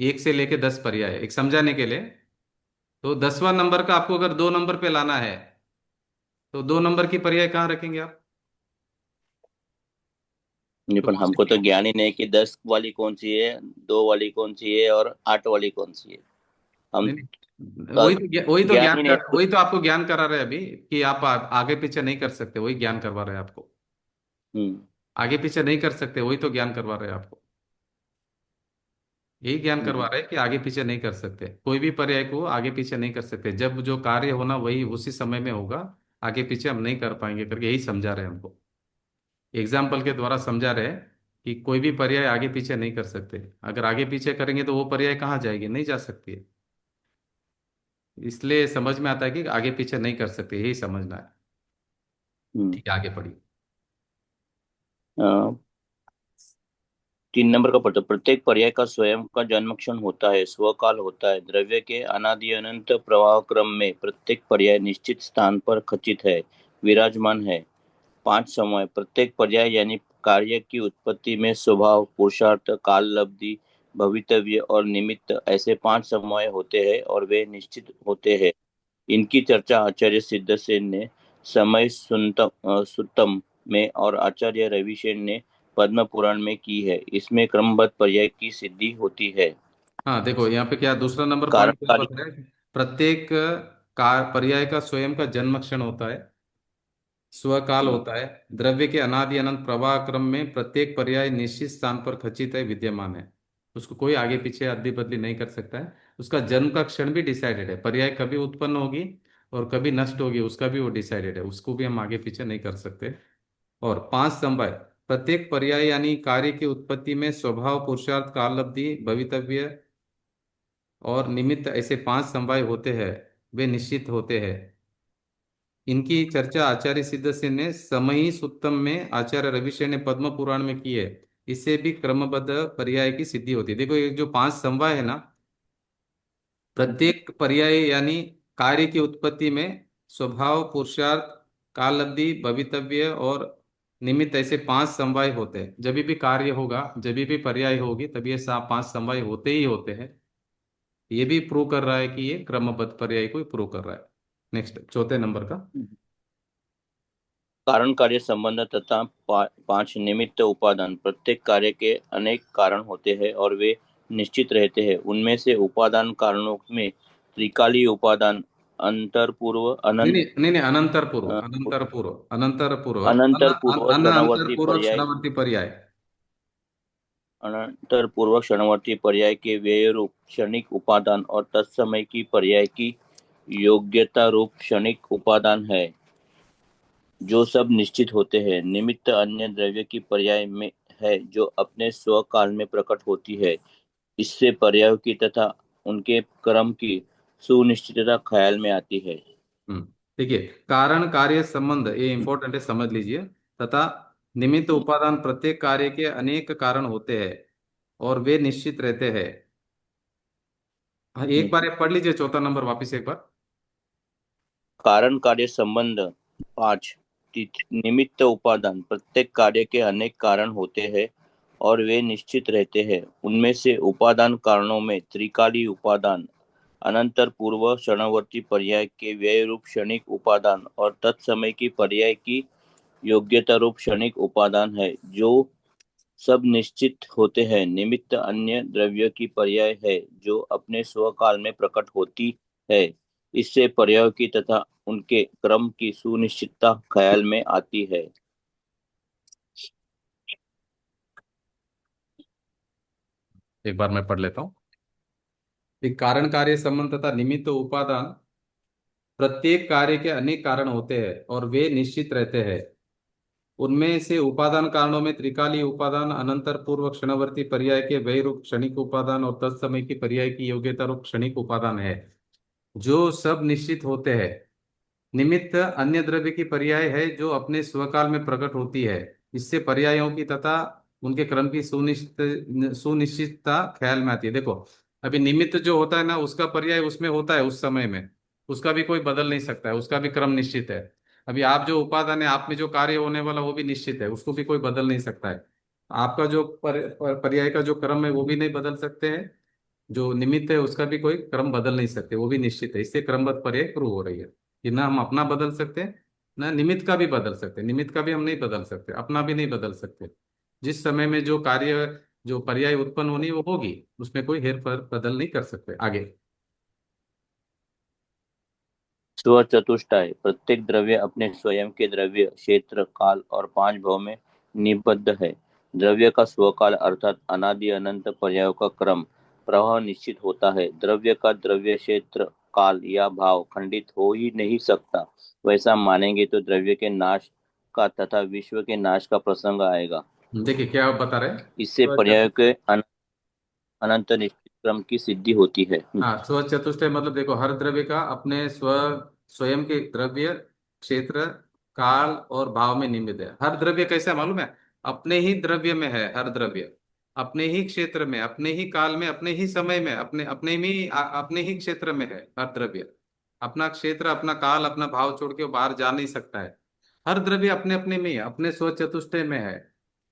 1 से लेके 10 पर्याय है, एक समझाने के लिए। तो 10वां नंबर का आपको अगर 2 नंबर पे लाना है, तो 2 नंबर की पर्याय कहाँ रखेंगे आप। नहीं, तो पर मुझे, हमको तो ज्ञान ही नहीं कि 10 वाली कौन सी है, 2 वाली कौन सी है और 8 वाली कौन सी है। हम नहीं नहीं, का वही तो ज्ञान ज्ञान ही नहीं कर, है। वही तो आपको ज्ञान करा रहे हैं अभी, कि आप आगे पीछे नहीं कर सकते, वही ज्ञान करवा रहे हैं आपको। हम्म आगे पीछे नहीं कर सकते, वही तो ज्ञान करवा रहे हैं आपको। यही ज्ञान करवा हम्म रहे हैं कि आगे पीछे नहीं कर सकते, कोई भी पर्याय को आगे पीछे नहीं कर सकते, जब जो कार्य होना वही उसी समय में होगा, आगे पीछे हम नहीं कर पाएंगे करके यही समझा रहे हैं हमको। एग्जाम्पल के द्वारा समझा रहे हैं कि कोई भी पर्याय आगे पीछे नहीं कर सकते, अगर आगे पीछे करेंगे तो वो पर्याय कहाँ जाएगी, नहीं जा सकती है। इसलिए समझ में आता है कि आगे पीछे नहीं कर सकते, यही समझना है। हम्म। ठीक है, आगे पढ़िए। अ, 3 नंबर का पढ़ते, प्रत्येक पर्याय का स्वयं का जन्म क्षण होता है, स्वकाल होता है। द्रव्य के अनादि अनंत प्रवाह क्रम में प्रत्येक पर्याय निश्चित स्थान पर खचित है, विराजमान है। 5 समय, प्रत्येक पर्याय यानी कार्य की उत्पत्ति में स्वभाव, पुरुषार्थ, काल, लब्धि, भवितव्य और निमित्त, ऐसे 5 समय होते हैं और वे निश्चित होते हैं। इनकी चर्चा आचार्य सिद्धसेन ने समय सुत्तम में और आचार्य रविसेन ने पद्म पुराण में की है। इसमें क्रमबद्ध पर्याय की सिद्धि होती है। हाँ, देखो यहाँ पे क्या दूसरा नंबर पॉइंट क्या कार्यकारी बता रहे हैं, प्रत्येक कार पर्याय का स्वयं का जन्म क्षण होता है, स्वकाल होता है, द्रव्य के अनादि अनंत प्रवाह क्रम में प्रत्येक पर्याय निश्चित स्थान पर खचित है, विद्यमान है। उसको कोई आगे पीछे अदली बदली नहीं कर सकता है। उसका जन्म का क्षण भी डिसाइडेड है, पर्याय कभी उत्पन्न होगी और कभी नष्ट होगी, उसका भी वो डिसाइडेड है, उसको भी हम आगे पीछे नहीं कर सकते। और 5 समय, प्रत्येक पर्याय यानी कार्य की उत्पत्ति में स्वभाव, पुरुषार्थ, काल, लब्धि, भवितव्य और निमित्त, ऐसे 5 समय होते हैं, वे निश्चित होते हैं। इनकी चर्चा आचार्य सिद्धसेन ने समई सुत्तम में, आचार्य रविशेन ने पद्म पुराण में की है। इससे भी क्रमबद्ध पर्याय की सिद्धि होती है। देखो, ये जो 5 समय है ना, प्रत्येक पर्याय यानी कार्य की उत्पत्ति में स्वभाव, पुरुषार्थ, काल, अवधि, भवितव्य और निमित्त, ऐसे 5 समय होते हैं। जब भी कार्य होगा, जब भी पर्याय होगी, तभी ये 5 समय होते ही होते हैं। ये भी प्रूव कर रहा है कि ये क्रमबद्ध पर्याय को प्रूव कर रहा है। नेक्स्ट, चौथे नंबर का। कारण कार्य संबंध तथा 5 निमित्त उपादान, प्रत्येक कार्य के अनेक कारण होते हैं और वे निश्चित रहते हैं। उनमें से उपादान कारणों में त्रिकालीय उपादान, अंतर पूर्व नहीं अनंत नहीं नहीं नहीं, अनंतर पूर्व, अनंतर पूर्व, अनंतर पूर्व, अनंतर पूर्व अंतर क्षणवर्ती पूर्व पर्याय, क्षणवर्ती पर्याय। अनंतर पूर्व क्षणवर्ती पर्याय के व्यय रूप क्षणिक उपादान और तत्समय की पर्याय की योग्यता रूप क्षणिक उपादान है, जो सब निश्चित होते हैं। निमित्त अन्य द्रव्य की पर्याय में है, जो अपने स्वकाल में प्रकट होती है। इससे पर्यायों की तथा उनके क्रम की सुनिश्चितता ख्याल में आती है। हम्म, देखिए, कारण कार्य संबंध ये इंपॉर्टेंट है, समझ लीजिए। तथा निमित्त उपादान, प्रत्येक कार्य के अनेक कारण होते हैं और वे निश्चित रहते हैं। हाँ, एक बार ये पढ़ लीजिए, चौथा नंबर वापिस एक बार। कारण कार्य संबंध 5, निमित्त उपादान, प्रत्येक कार्य के अनेक कारण होते हैं और वे निश्चित रहते हैं। उनमें से उपादान कारणों में त्रिकालीय उपादान, अनंतर पूर्व क्षणवर्ती पर्याय के व्यय रूप क्षणिक उपादान और तत्समय की पर्याय की योग्यता रूप क्षणिक उपादान है, जो सब निश्चित होते हैं। निमित्त अन्य द्रव्य की पर्याय है, जो अपने स्वकाल में प्रकट होती है। इससे पर्यायों की तथा उनके क्रम की सुनिश्चितता ख्याल में आती है। एक बार मैं पढ़ लेता हूँ। एक कारण कार्य संबंध तथा निमित्त उपादान, प्रत्येक कार्य के अनेक कारण होते हैं और वे निश्चित रहते हैं। उनमें से उपादान कारणों में त्रिकालीय उपादान, अनंतर पूर्व क्षणवर्ती पर्याय के व्यय रूप क्षणिक उपादान और तत्समय की पर्याय की योग्यता रूप क्षणिक उपादान है, जो सब निश्चित होते हैं। निमित्त अन्य द्रव्य की पर्याय है, जो अपने स्वकाल में प्रकट होती है। इससे पर्यायों की तथा उनके क्रम की सुनिश्चित सुनिश्चितता ख्याल में आती है। देखो, अभी निमित्त जो होता है ना, उसका पर्याय उसमें होता है उस समय में, उसका भी कोई बदल नहीं सकता है, उसका भी क्रम निश्चित है। अभी आप जो उपादान है, आप में जो कार्य होने वाला वो भी निश्चित है, उसको भी कोई बदल नहीं सकता है। आपका जो पर्याय का जो क्रम है वो भी नहीं बदल सकते हैं। जो निमित्त है उसका भी कोई क्रम बदल नहीं सकते, वो भी निश्चित है। इससे क्रमबद्ध पर्याय प्रूव हो रही है कि ना हम अपना बदल सकते हैं, ना निमित्त का भी बदल सकते। निमित्त का भी हम नहीं बदल सकते, अपना भी नहीं बदल सकते। जिस समय में जो कार्य, जो पर्याय उत्पन्न होनी वो होगी, उसमें कोई हेर फेर बदल नहीं कर सकते। आगे। स्वचतुष्टय, प्रत्येक द्रव्य अपने स्वयं के द्रव्य क्षेत्र काल और पांच भाव में निबद्ध है। द्रव्य का स्वकाल अर्थात अनादि अनंत पर्यायों का क्रम प्रवाह निश्चित होता है। द्रव्य का द्रव्य क्षेत्र काल या भाव खंडित हो ही नहीं सकता। वैसा मानेंगे तो द्रव्य के नाश का तथा विश्व के नाश का प्रसंग आएगा। देखिए क्या आप बता रहे हैं। इससे पर्यायों के अनंत निश्चित क्रम की सिद्धि होती है। हाँ, स्व चतुष्टय मतलब देखो, हर द्रव्य का अपने स्वयं के द्रव्य क्षेत्र काल और भाव में निमित्त है। हर द्रव्य कैसा है मालूम है? अपने ही द्रव्य में है हर द्रव्य, अपने ही क्षेत्र में, अपने ही काल में, अपने ही समय में, अपने अपने में अपने ही क्षेत्र में है हर द्रव्य। अपना क्षेत्र, अपना काल, अपना भाव छोड़ के वो बाहर जा नहीं सकता है। हर द्रव्य अपने अपने में ही है, अपने स्व चतुष्टय में है।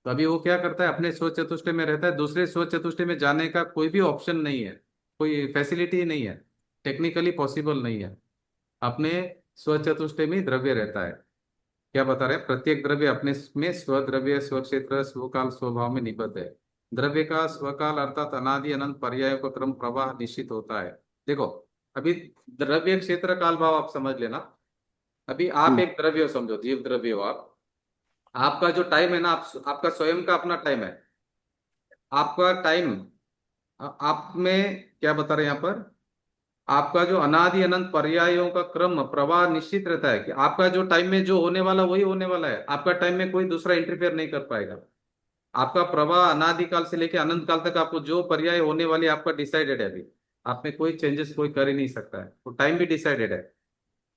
तो अभी वो क्या करता है, अपने स्व चतुष्टय में रहता है, दूसरे स्व चतुष्टय में जाने का कोई भी ऑप्शन नहीं है, कोई फैसिलिटी ही नहीं है, टेक्निकली पॉसिबल नहीं है। अपने स्वचतुष्टय में ही द्रव्य रहता है। क्या बता रहे हैं? प्रत्येक द्रव्य अपने में स्वद्रव्य, स्वक्षेत्र, स्वकाल, स्वभाव में निबद्ध है। द्रव्य का स्वकाल अर्थात अनादि अनंत पर्यायों का क्रम प्रवाह निश्चित होता है। देखो, अभी द्रव्य क्षेत्र काल भाव आप समझ लेना। अभी आप एक द्रव्य हो, समझो जीव द्रव्य हो आप। आपका जो टाइम है ना, आपका स्वयं का अपना टाइम है। आपका टाइम, आप में क्या बता रहे हैं यहाँ पर, आपका जो अनादि अनंत पर्यायों का क्रम प्रवाह निश्चित रहता है कि आपका जो टाइम में जो होने वाला वही होने वाला है। आपका टाइम में कोई दूसरा इंटरफेयर नहीं कर पाएगा। आपका प्रवाह अनादि काल से लेकर अनंत काल तक आपको जो पर्याय होने वाली आपका डिसाइडेड है। अभी आप में कोई चेंजेस कोई कर ही नहीं सकता है, वो टाइम भी डिसाइडेड है।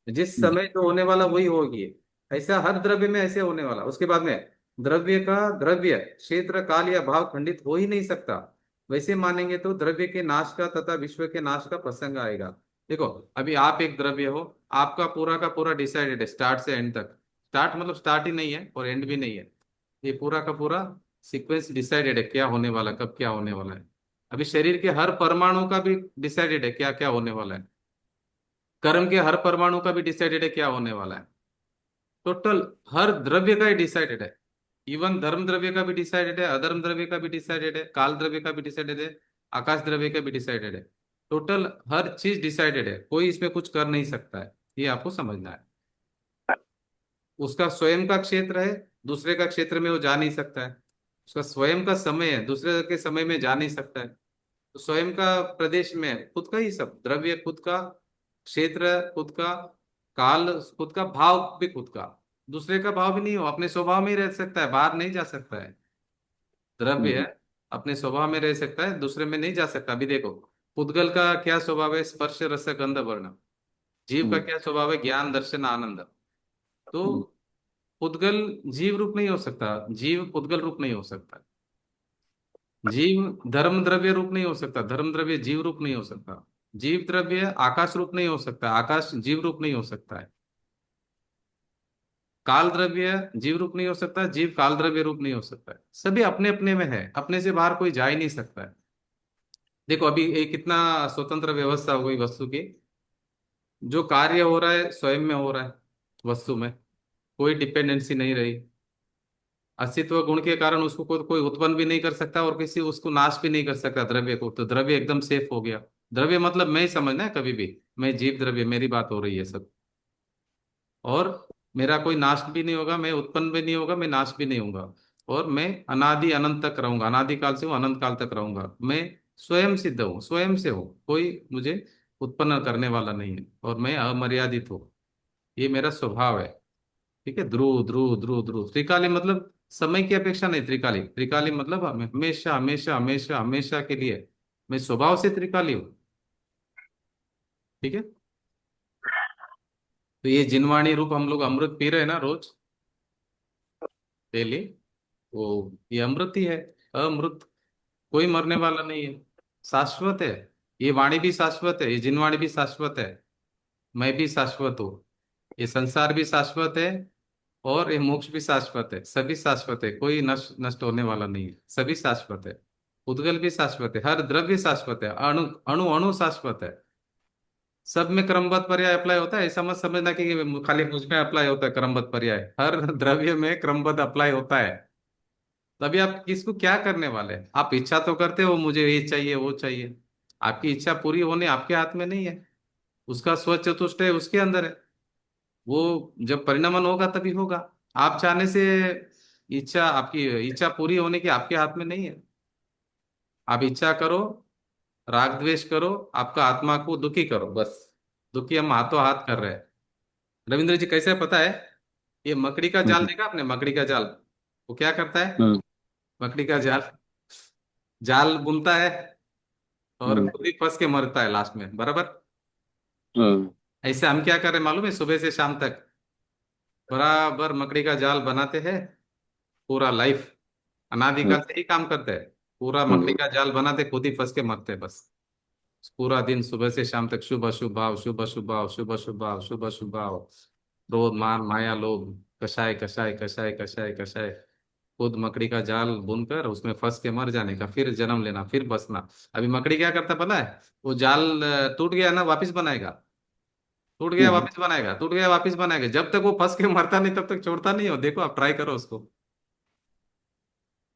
जिस समय जो होने वाला वही होगी। ऐसा हर द्रव्य में ऐसे होने वाला। उसके बाद में द्रव्य का द्रव्य क्षेत्र काल या भाव खंडित हो ही नहीं सकता। वैसे मानेंगे तो द्रव्य के नाश का तथा विश्व के नाश का प्रसंग आएगा। देखो, अभी आप एक द्रव्य हो, आपका पूरा का पूरा डिसाइडेड है स्टार्ट से एंड तक। स्टार्ट मतलब स्टार्ट ही नहीं है और एंड भी नहीं है। ये पूरा का पूरा सीक्वेंस डिसाइडेड है, क्या होने वाला, कब क्या होने वाला है। अभी शरीर के हर परमाणु का भी डिसाइडेड है क्या क्या होने वाला है। कर्म के हर परमाणु का भी डिसाइडेड है क्या होने वाला है। टोटल हर द्रव्य का ही डिसाइडेड है। इवन धर्म द्रव्य का भी डिसाइडेड है, अधर्म द्रव्य का भी डिसाइडेड है, काल द्रव्य का भी डिसाइडेड है, आकाश द्रव्य का भी डिसाइडेड है। टोटल हर चीज डिसाइडेड है, कोई इसमें कुछ कर नहीं सकता है। ये आपको समझना है। उसका स्वयं का क्षेत्र है, दूसरे का क्षेत्र में वो जा नहीं सकता है। उसका स्वयं का समय है, दूसरे के समय में जा नहीं सकता है। तो स्वयं का प्रदेश में है, खुद का ही सब द्रव्य, खुद का क्षेत्र, खुद का काल, खुद का भाव भी खुद का। दूसरे का भाव भी नहीं हो, अपने स्वभाव में ही रह सकता है, बाहर नहीं जा सकता है। द्रव्य है, अपने स्वभाव में रह सकता है, दूसरे में नहीं जा सकता। अभी देखो, पुद्गल का क्या स्वभाव है? स्पर्श रस गंध वर्ण। जीव का क्या स्वभाव है? ज्ञान दर्शन आनंद। तो पुद्गल जीव रूप नहीं हो सकता, जीव पुद्गल रूप नहीं हो सकता। जीव धर्म द्रव्य रूप नहीं हो सकता, धर्म द्रव्य जीव रूप नहीं हो सकता। जीव द्रव्य आकाश रूप नहीं हो सकता, आकाश जीव रूप नहीं हो सकता है। काल द्रव्य जीव रूप नहीं हो सकता, जीव काल द्रव्य रूप नहीं हो सकता है। सभी अपने अपने में है, अपने से बाहर कोई जा ही नहीं सकता है। देखो अभी एक कितना स्वतंत्र व्यवस्था हो गई वस्तु की। जो कार्य हो रहा है स्वयं में हो रहा है, वस्तु में कोई डिपेंडेंसी नहीं रही। अस्तित्व गुण के कारण उसको कोई उत्पन्न भी नहीं कर सकता और किसी उसको नाश भी नहीं कर सकता द्रव्य को, तो द्रव्य एकदम सेफ हो गया। द्रव्य मतलब मैं ही समझना है कभी भी, मैं जीव द्रव्य, मेरी बात हो रही है सब। और मेरा कोई नाश भी नहीं होगा, मैं उत्पन्न भी नहीं होगा, मैं नाश भी नहीं होगा। और मैं अनादि अनंत तक रहूंगा, अनादि काल से हूँ अनंत काल तक रहूंगा। मैं स्वयं सिद्ध हूँ, स्वयं से हूँ, कोई मुझे उत्पन्न करने वाला नहीं है। और मैं अमर्यादित हूँ, ये मेरा स्वभाव है। ठीक है, ध्रुव ध्रुव ध्रुव ध्रुव। त्रिकाली मतलब समय की अपेक्षा नहीं, त्रिकाली, त्रिकाली मतलब हमेशा हमेशा हमेशा हमेशा के लिए मैं स्वभाव से त्रिकाली हूँ। ठीक है। तो ये जिनवाणी रूप हम लोग अमृत पी रहे हैं ना रोज, डेली, वो ये अमृत ही है। अमृत, कोई मरने वाला नहीं है, शाश्वत है। ये वाणी भी शाश्वत है, ये जिनवाणी भी शाश्वत है, मैं भी शाश्वत हूँ। ये संसार भी शाश्वत है और ये मोक्ष भी शाश्वत है। सभी शाश्वत है, कोई नष्ट नष्ट होने वाला नहीं है, सभी शाश्वत है। उद्गल भी शाश्वत है, हर द्रव्य शाश्वत है, अणु अणु अणु शाश्वत है। सब में क्रमबद्ध पर्याय अप्लाई होता है, ऐसा मत समझना कि खाली मुझ में अप्लाई होता है क्रमबद्ध पर्याय, हर द्रव्य में क्रमबद्ध अप्लाई होता है। तभी आप किसको क्या करने वाले हैं? आप इच्छा तो करते हो मुझे ये चाहिए वो चाहिए, आपकी इच्छा पूरी होने आपके हाथ में नहीं है, उसका स्वचतुष्टय उसके अंदर है। वो जब परिणमन होगा तभी होगा। आप चाहने से इच्छा, आपकी इच्छा पूरी होने की आपके हाथ में नहीं है। आप इच्छा करो, राग द्वेष करो, आपका आत्मा को दुखी करो, बस। दुखी हम हाथों हाथ कर रहे हैं। रविंद्र जी कैसे है पता है? ये मकड़ी का जाल हम्म। देखा आपने? मकड़ी का जाल, वो क्या करता है? हम्म। मकड़ी का जाल, जाल बुनता है और हम्म। खुद ही फंस के मरता है लास्ट में, बराबर। हम्म। ऐसे हम क्या कर रहे हैं मालूम है? सुबह से शाम तक बराबर मकड़ी का जाल बनाते हैं, पूरा लाइफ अनादिकाल से ही काम करते हैं। पूरा मकड़ी हम्म। का जाल बनाते, खुद ही फंस के मरते हैं बस। पूरा दिन सुबह से शाम तक शुभ अशुभ भाव, शुभ अशुभ भाव, शुभ अशुभ भाव, शुभ अशुभ भाव, क्रोध मान माया लोभ, कषाय कषाय कषाय कषाय कषाय। खुद मकड़ी का जाल बुनकर उसमें फंस के मर जाने का, फिर जन्म लेना, फिर बसना। अभी मकड़ी क्या करता पता है? वो जाल टूट गया ना, वापिस बनाएगा। टूट गया हम्म। वापिस बनाएगा, टूट गया वापिस बनाएगा। जब तक वो फंस के मरता नहीं तब तक छोड़ता नहीं हो। देखो आप ट्राई करो उसको।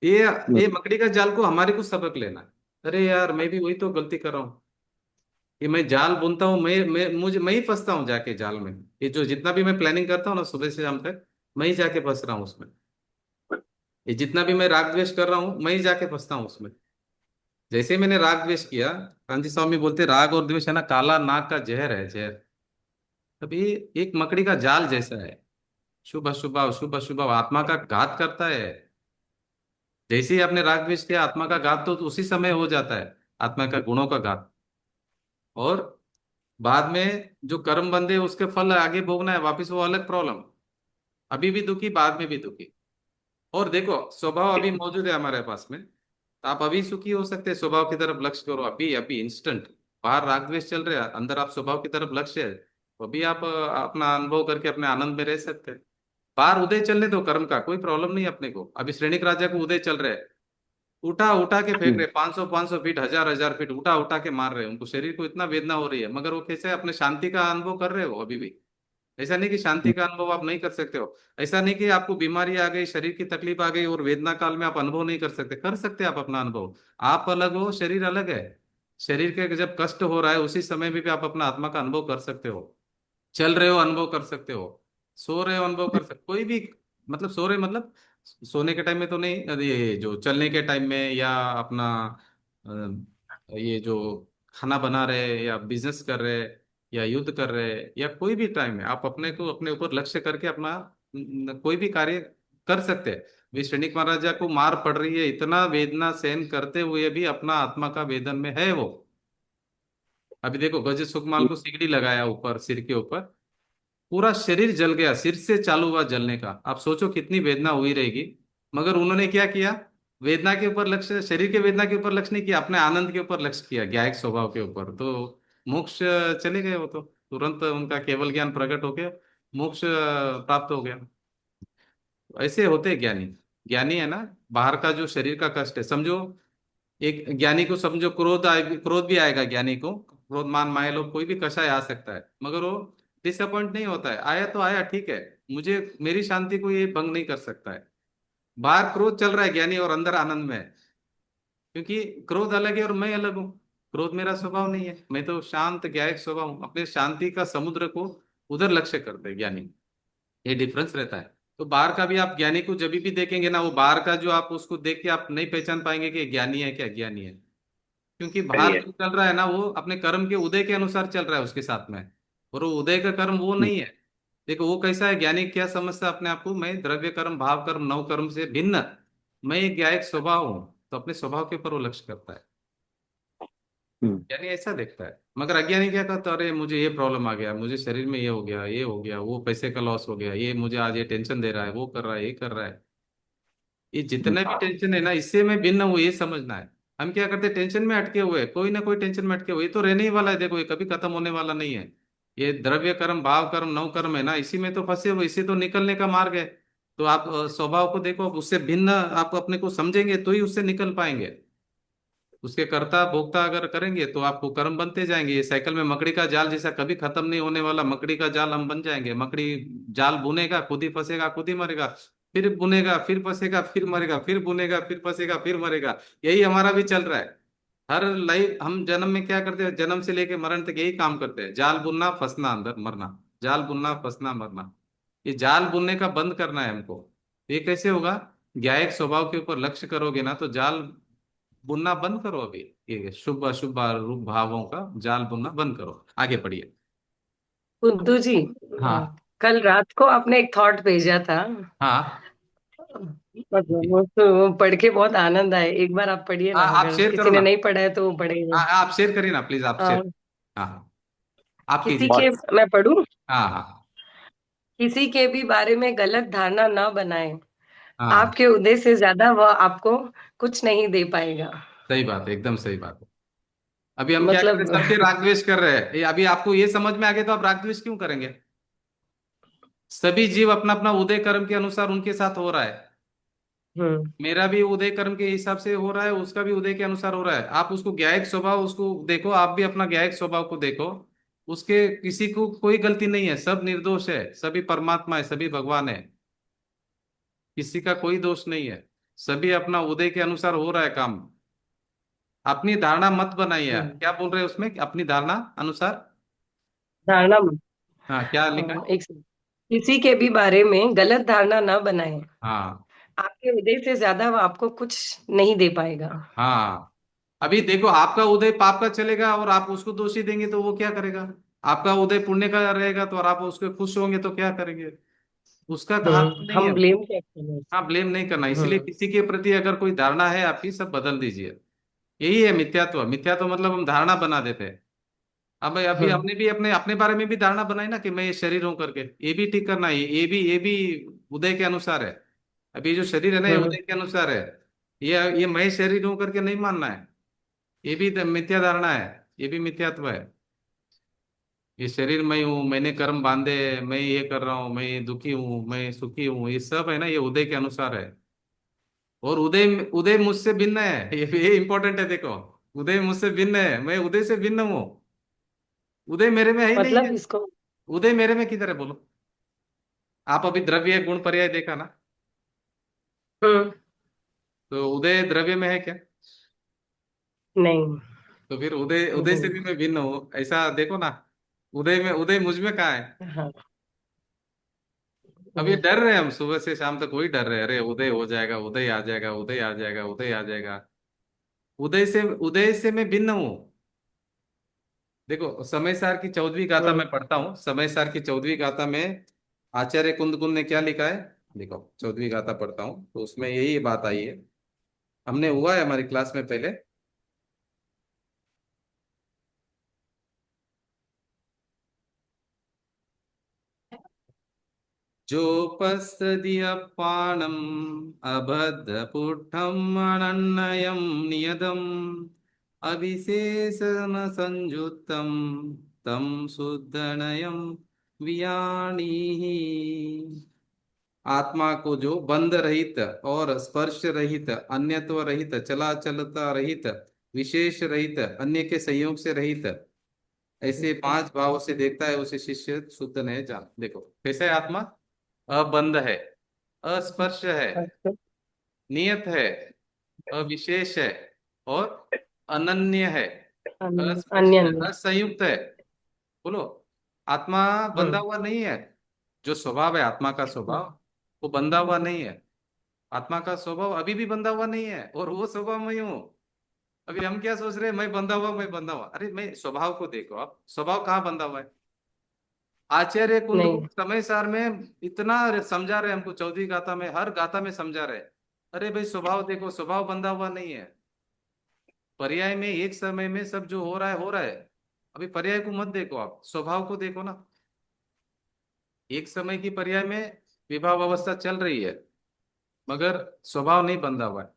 ये हम्म। ये मकड़ी का जाल को हमारे को सबक लेना है। अरे यार मैं भी वही तो गलती कर रहा हूँ कि मैं जाल बुनता हूँ, मैं ही फंसता हूँ जाके जाल में। ये जो जितना भी मैं प्लानिंग करता हूँ ना सुबह से शाम तक, मैं ही जाके फंस रहा हूँ उसमें। ये जितना भी मैं राग द्वेष कर रहा हूँ, मैं ही जाके फंसता हूँ उसमें। जैसे ही मैंने राग द्वेष किया, कांची स्वामी बोलते राग और द्वेष है ना काला नाग का जहर है, जहर। तभी एक मकड़ी का जाल जैसा है, शुभ अशुभ शुभ अशुभ आत्मा का घात करता है। जैसे ही आपने राग द्वेष किया, आत्मा का घात तो उसी समय हो जाता है, आत्मा का गुणों का घात। और बाद में जो कर्म बंधे उसके फल आगे भोगना है वापिस, वो अलग प्रॉब्लम। अभी भी दुखी, बाद में भी दुखी। और देखो स्वभाव अभी मौजूद है हमारे पास में, तो आप अभी सुखी हो सकते हैं। स्वभाव की तरफ लक्ष्य करो, अभी अभी इंस्टेंट। बाहर राग द्वेष चल रहा है, अंदर आप स्वभाव की तरफ लक्ष्य है, तो अभी आप अपना अनुभव करके अपने आनंद में रह सकते हैं। बाहर उदय चलने दो कर्म का, कोई प्रॉब्लम नहीं है अपने को। अभी श्रेणिक राजा को उदय चल रहे हैं, उठा उठा के फेंक हम्म। रहे, 500 500 फीट, 1000 1000 फीट उठा उठा के मार रहे हैं उनको। शरीर को इतना वेदना हो रही है, मगर वो कैसे अपने शांति का अनुभव कर रहे हो अभी भी। ऐसा नहीं कि शांति का अनुभव आप नहीं कर सकते हो। ऐसा नहीं कि आपको बीमारी आ गई, शरीर की तकलीफ आ गई और वेदना काल में आप अनुभव नहीं कर सकते, कर सकते हैं आप अपना अनुभव। आप अलग हो, शरीर अलग है। शरीर के जब कष्ट हो रहा है उसी समय में भी आप अपना आत्मा का अनुभव कर सकते हो। चल रहे हो अनुभव कर सकते हो, सो रहे हो अनुभव कर सकते, कोई भी। मतलब सो रहे मतलब सोने के टाइम में तो नहीं, ये जो चलने के टाइम में या अपना ये जो खाना बना रहे या बिजनेस कर रहे या युद्ध कर रहे या कोई भी टाइम में आप अपने को अपने ऊपर लक्ष्य करके अपना कोई भी कार्य कर सकते हैं। वे सैनिक महाराजा को मार पड़ रही है, इतना वेदना सहन करते हुए भी अपना आत्मा का वेदन में है वो। अभी देखो गज सुकमाल को सिगड़ी लगाया ऊपर सिर के ऊपर, पूरा शरीर जल गया, सिर से चालू हुआ जलने का। आप सोचो कितनी वेदना हुई रहेगी। मगर उन्होंने क्या किया? वेदना के ऊपर लक्ष्य, शरीर के वेदना के ऊपर लक्ष्य नहीं किया, अपने आनंद के ऊपर लक्ष्य किया, ज्ञायक स्वभाव के ऊपर। तो मोक्ष चले गए वो तो, तुरंत उनका केवल ज्ञान प्रकट होके मोक्ष प्राप्त हो गया। ऐसे होते हैं ज्ञानी। ज्ञानी है ना, बाहर का जो शरीर का कष्ट है, समझो एक ज्ञानी को समझो, क्रोध भी आएगा ज्ञानी को, क्रोध मान माया लोग कोई भी कषाय आ सकता है, मगर वो डिसअपॉइंट नहीं होता है, आया तो आया ठीक है, मुझे मेरी शांति को ये भंग नहीं कर सकता है। बाहर क्रोध चल रहा है ज्ञानी और अंदर आनंद में है, क्योंकि क्रोध अलग है और मैं अलग हूँ। क्रोध मेरा स्वभाव नहीं है, मैं तो शांत ज्ञायक स्वभाव हूँ, अपने शांति का समुद्र को उधर लक्ष्य करते हैं ज्ञानी। ये डिफरेंस रहता है। तो बाहर का भी आप ज्ञानी को जब भी देखेंगे ना, वो बाहर का जो आप उसको देख के आप नहीं पहचान पाएंगे कि ये ज्ञानी है क्या ज्ञानी है, क्योंकि सही बाहर है। जो चल रहा है ना वो अपने कर्म के उदय के अनुसार चल रहा है उसके साथ में, और वो उदय का कर्म वो नहीं है। देखो वो कैसा है, ज्ञानी क्या समझता है अपने आप को, मैं द्रव्य कर्म भाव कर्म नव कर्म से भिन्न, मैं एक ज्ञायक स्वभाव हूँ, तो अपने स्वभाव के ऊपर वो लक्ष्य करता है। हम्म। ज्ञानी ऐसा देखता है, मगर अज्ञानी क्या करता है, अरे मुझे ये प्रॉब्लम आ गया, मुझे शरीर में ये हो गया, ये हो गया, वो पैसे का लॉस हो गया, ये मुझे आज ये टेंशन दे रहा है, वो कर रहा है, ये कर रहा है। ये जितने भी टेंशन है ना, इससे मैं भिन्न हूँ, ये समझना है। हम क्या करते हैं, टेंशन में अटके हुए हैं, कोई ना कोई टेंशन में अटके हुए, ये तो रहने ही वाला है, देखो ये कभी खत्म होने वाला नहीं है। ये द्रव्य कर्म भाव कर्म नव कर्म है ना, इसी में तो फंसे हुए, इसी तो निकलने का मार्ग है। तो आप स्वभाव को देखो, उससे भिन्न आप अपने को समझेंगे तो ही उससे निकल पाएंगे। उसके कर्ता भोक्ता अगर करेंगे तो आपको कर्म बनते जाएंगे, ये साइकिल में मकड़ी का जाल जैसा कभी खत्म नहीं होने वाला मकड़ी का जाल हम बन जाएंगे। मकड़ी जाल बुनेगा, खुद ही फंसेगा, खुद ही मरेगा, फिर बुनेगा, फिर फंसेगा, फिर मरेगा, फिर बुनेगा, फिर फंसेगा, फिर मरेगा। यही हमारा भी चल रहा है। हर लाइफ हम जन्म में क्या करते हैं, जन्म से लेके मरण तक यही काम करते हैं, जाल बुनना फंसना अंदर मरना, जाल बुनना फंसना मरना। ये जाल बुनने का बंद करना है हमको। ये कैसे होगा, ज्ञायक स्वभाव के ऊपर लक्ष्य करोगे ना तो जाल बुनना बंद करो अभी, ये शुभ अशुभ रूप भावों का जाल बुनना बंद करो, आगे बढ़िए। कुद्दू जी, हाँ कल रात को आपने एक थॉट भेजा था, हाँ। मतलब वो तो पढ़ के बहुत आनंद आए। एक बार आप पढ़िए हाँ ना, आप अगर शेयर करो किसी ने ना। नहीं पढ़ा है तो वो पढ़ेगा। हाँ आप शेयर करिए ना प्लीज, आप शेयर। हाँ हाँ, आप किसी कीजिए। के, और मैं पढ़ूं, हाँ हाँ किसी के भी बारे में गलत धारणा न बनाए। हाँ, आपके उदय से ज्यादा वह आपको कुछ नहीं दे पाएगा। सही बात है, एकदम सही बात है। अभी हम क्या कर रहे मतलब हैं, सबके राग द्वेष कर रहे हैं, अभी आपको ये समझ में आ गया तो आप राग द्वेष क्यों करेंगे। सभी जीव अपना अपना उदय कर्म के अनुसार उनके साथ हो रहा है। हम्म मेरा भी उदय कर्म के हिसाब से हो रहा है, उसका भी उदय के अनुसार हो रहा है। आप उसको ज्ञायक स्वभाव उसको देखो, आप भी अपना ज्ञायक स्वभाव को देखो। उसके किसी को कोई गलती नहीं है, सब निर्दोष है, सभी परमात्मा है, सभी भगवान है, किसी का कोई दोष नहीं है। सभी अपना उदय के अनुसार हो रहा है काम। अपनी धारणा मत बनाइए, हम्म क्या बोल रहे हैं उसमें, अपनी धारणा अनुसार। धारणा, हाँ क्या लिखा है। एक सेकंड। किसी के भी बारे में गलत धारणा न बनाए। हाँ आपके उदय से ज्यादा वो आपको कुछ नहीं दे पाएगा। हाँ। अभी देखो आपका उदय पाप का चलेगा और आप उसको दोषी देंगे तो वो क्या करेगा। आपका उदय पुण्य का रहेगा तो, और आप उसके खुश होंगे तो क्या करेंगे। उसका हाथ में नहीं है। हम ब्लेम करते हैं। हाँ ब्लेम नहीं करना, इसलिए हम्म किसी के प्रति अगर कोई धारणा है आपकी, सब बदल दीजिए। यही है मिथ्यात्व। मिथ्यात्व मतलब हम धारणा बना देते हैं। अब अभी हम्म हमने भी अपने अपने बारे में भी धारणा बनाई ना कि मैं ये शरीर हूं करके, ये भी ठीक करना है, ये भी उदय के अनुसार है। अभी जो शरीर है ना ये हम्म उदय के अनुसार है। ये मैं शरीर हूं करके नहीं मानना है, ये भी मिथ्या धारणा है, ये भी मिथ्यात्व है। ये शरीर मैं हूँ, मैंने कर्म बांधे, मैं ये कर रहा हूँ, मैं दुखी हूँ, मैं सुखी हूँ, ये सब है ना, ये उदय के अनुसार है। और उदय उदय मुझसे भिन्न है, ये इंपॉर्टेंट है देखो। उदय मुझसे भिन्न है, मैं उदय से भिन्न हूँ। उदय मेरे में है ही नहीं मतलब है। इसको, उदय मेरे में किधर है बोलो। आप अभी द्रव्य गुण पर्याय देखा ना, हम्म तो उदय द्रव्य में है क्या। नहीं तो फिर उदय उदय से नहीं। भी मैं भिन्न हूँ ऐसा देखो ना। उदय में, उदय मुझ में कहाँ है। हाँ। अब ये हम्म, डर रहे हैं हम सुबह से शाम तक, वही डर रहे हैं, अरे उदय हो जाएगा, उदय आ जाएगा, उदय आ जाएगा, उदय आ जाएगा। उदय से मैं भिन्न हूँ। देखो समय सार की 14वीं गाथा हम्म, मैं पढ़ता हूँ, समय सार की 14वीं गाथा में आचार्य कुंद ने क्या लिखा है। देखो 14वीं गाथा पढ़ता हूँ तो उसमें यही बात आई है, हमने हुआ है हमारी क्लास में पहले। जोपस्तदीयपाणम् अबद्धपुट्टम् अनन्यं नियतम् अविशेषणसंयुक्तं तं शुद्धनयं वियाणीः। आत्मा को जो बंध रहित और स्पर्श रहित, अन्यत्व रहित, चला चलता रहित, विशेष रहित, अन्य के संयोग से रहित, ऐसे पांच भाव से देखता है, उसे शिष्य शुद्ध नहीं जान। देखो कैसे है आत्मा? अबंध है, अस्पर्श है, अच्छा। नियत है, अविशेष है, और अनन्य है, अस्पर्श अन्य है, अन्य। असंयुक्त है। बोलो, आत्मा बंधा हम्म। हुआ नहीं है। जो स्वभाव है आत्मा का स्वभाव, वो बंधा हुआ नहीं है। आत्मा का स्वभाव अभी भी बंधा हुआ नहीं है, और वो स्वभाव मैं हूँ। अभी हम क्या सोच रहे हैं, मैं बंधा हुआ, मैं बंधा हुआ। अरे मैं स्वभाव को देखो, आप स्वभाव कहाँ बंधा हुआ है? आचार्य कुंद को नहीं। समय सार में इतना समझा रहे हमको, चौथी गाथा में, हर गाथा में समझा रहे। अरे भाई स्वभाव देखो, स्वभाव बंधा हुआ नहीं है। पर्याय में एक समय में सब जो हो रहा है हो रहा है। अभी पर्याय को मत देखो, आप स्वभाव को देखो ना। एक समय की पर्याय में विभाव अवस्था चल रही है, मगर स्वभाव नहीं बंधा हुआ है।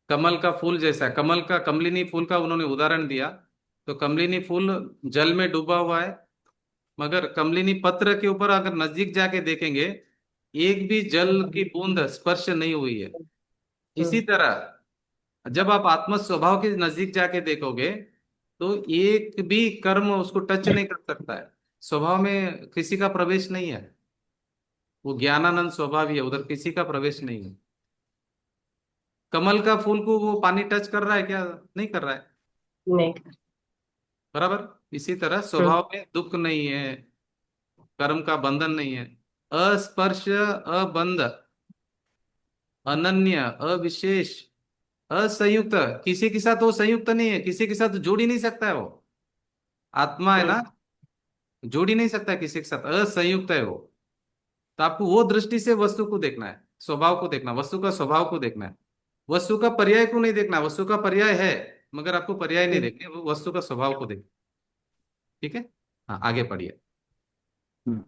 कमल का फूल जैसा है, कमल का, कमलिनी फूल का उन्होंने उदाहरण दिया। तो कमलिनी फूल जल में डूबा हुआ है, मगर कमलिनी पत्र के ऊपर अगर नजदीक जाके देखेंगे, एक भी जल की बूंद स्पर्श नहीं हुई है। इसी हम्म। तरह जब आप आत्म स्वभाव के नजदीक जाके देखोगे, तो एक भी कर्म उसको टच नहीं कर सकता है। स्वभाव में किसी का प्रवेश नहीं है। वो ज्ञानानंद स्वभाव ही है, उधर किसी का प्रवेश नहीं है। कमल का फूल को वो पानी टच कर रहा है क्या? नहीं कर रहा है। नहीं। बराबर। इसी तरह हम्म। स्वभाव में दुख नहीं है, कर्म का बंधन नहीं है। अस्पर्श, अबंध, अनन्य, अविशेष, असंयुक्त। किसी के साथ वो संयुक्त नहीं है, किसी के साथ जोड़ ही नहीं सकता है वो। आत्मा है ना, हम्म। जोड़ ही नहीं सकता है किसी के साथ, असंयुक्त है वो। तो आपको वो दृष्टि से वस्तु को देखना है, स्वभाव को देखना, वस्तु का स्वभाव को देखना है। वस्तु का पर्याय को नहीं देखना। वस्तु का पर्याय है, मगर आपको पर्याय नहीं हम्म। देखने, वो वस्तु का स्वभाव को देख। ठीक है। हाँ, आगे पढ़िए। हम्म।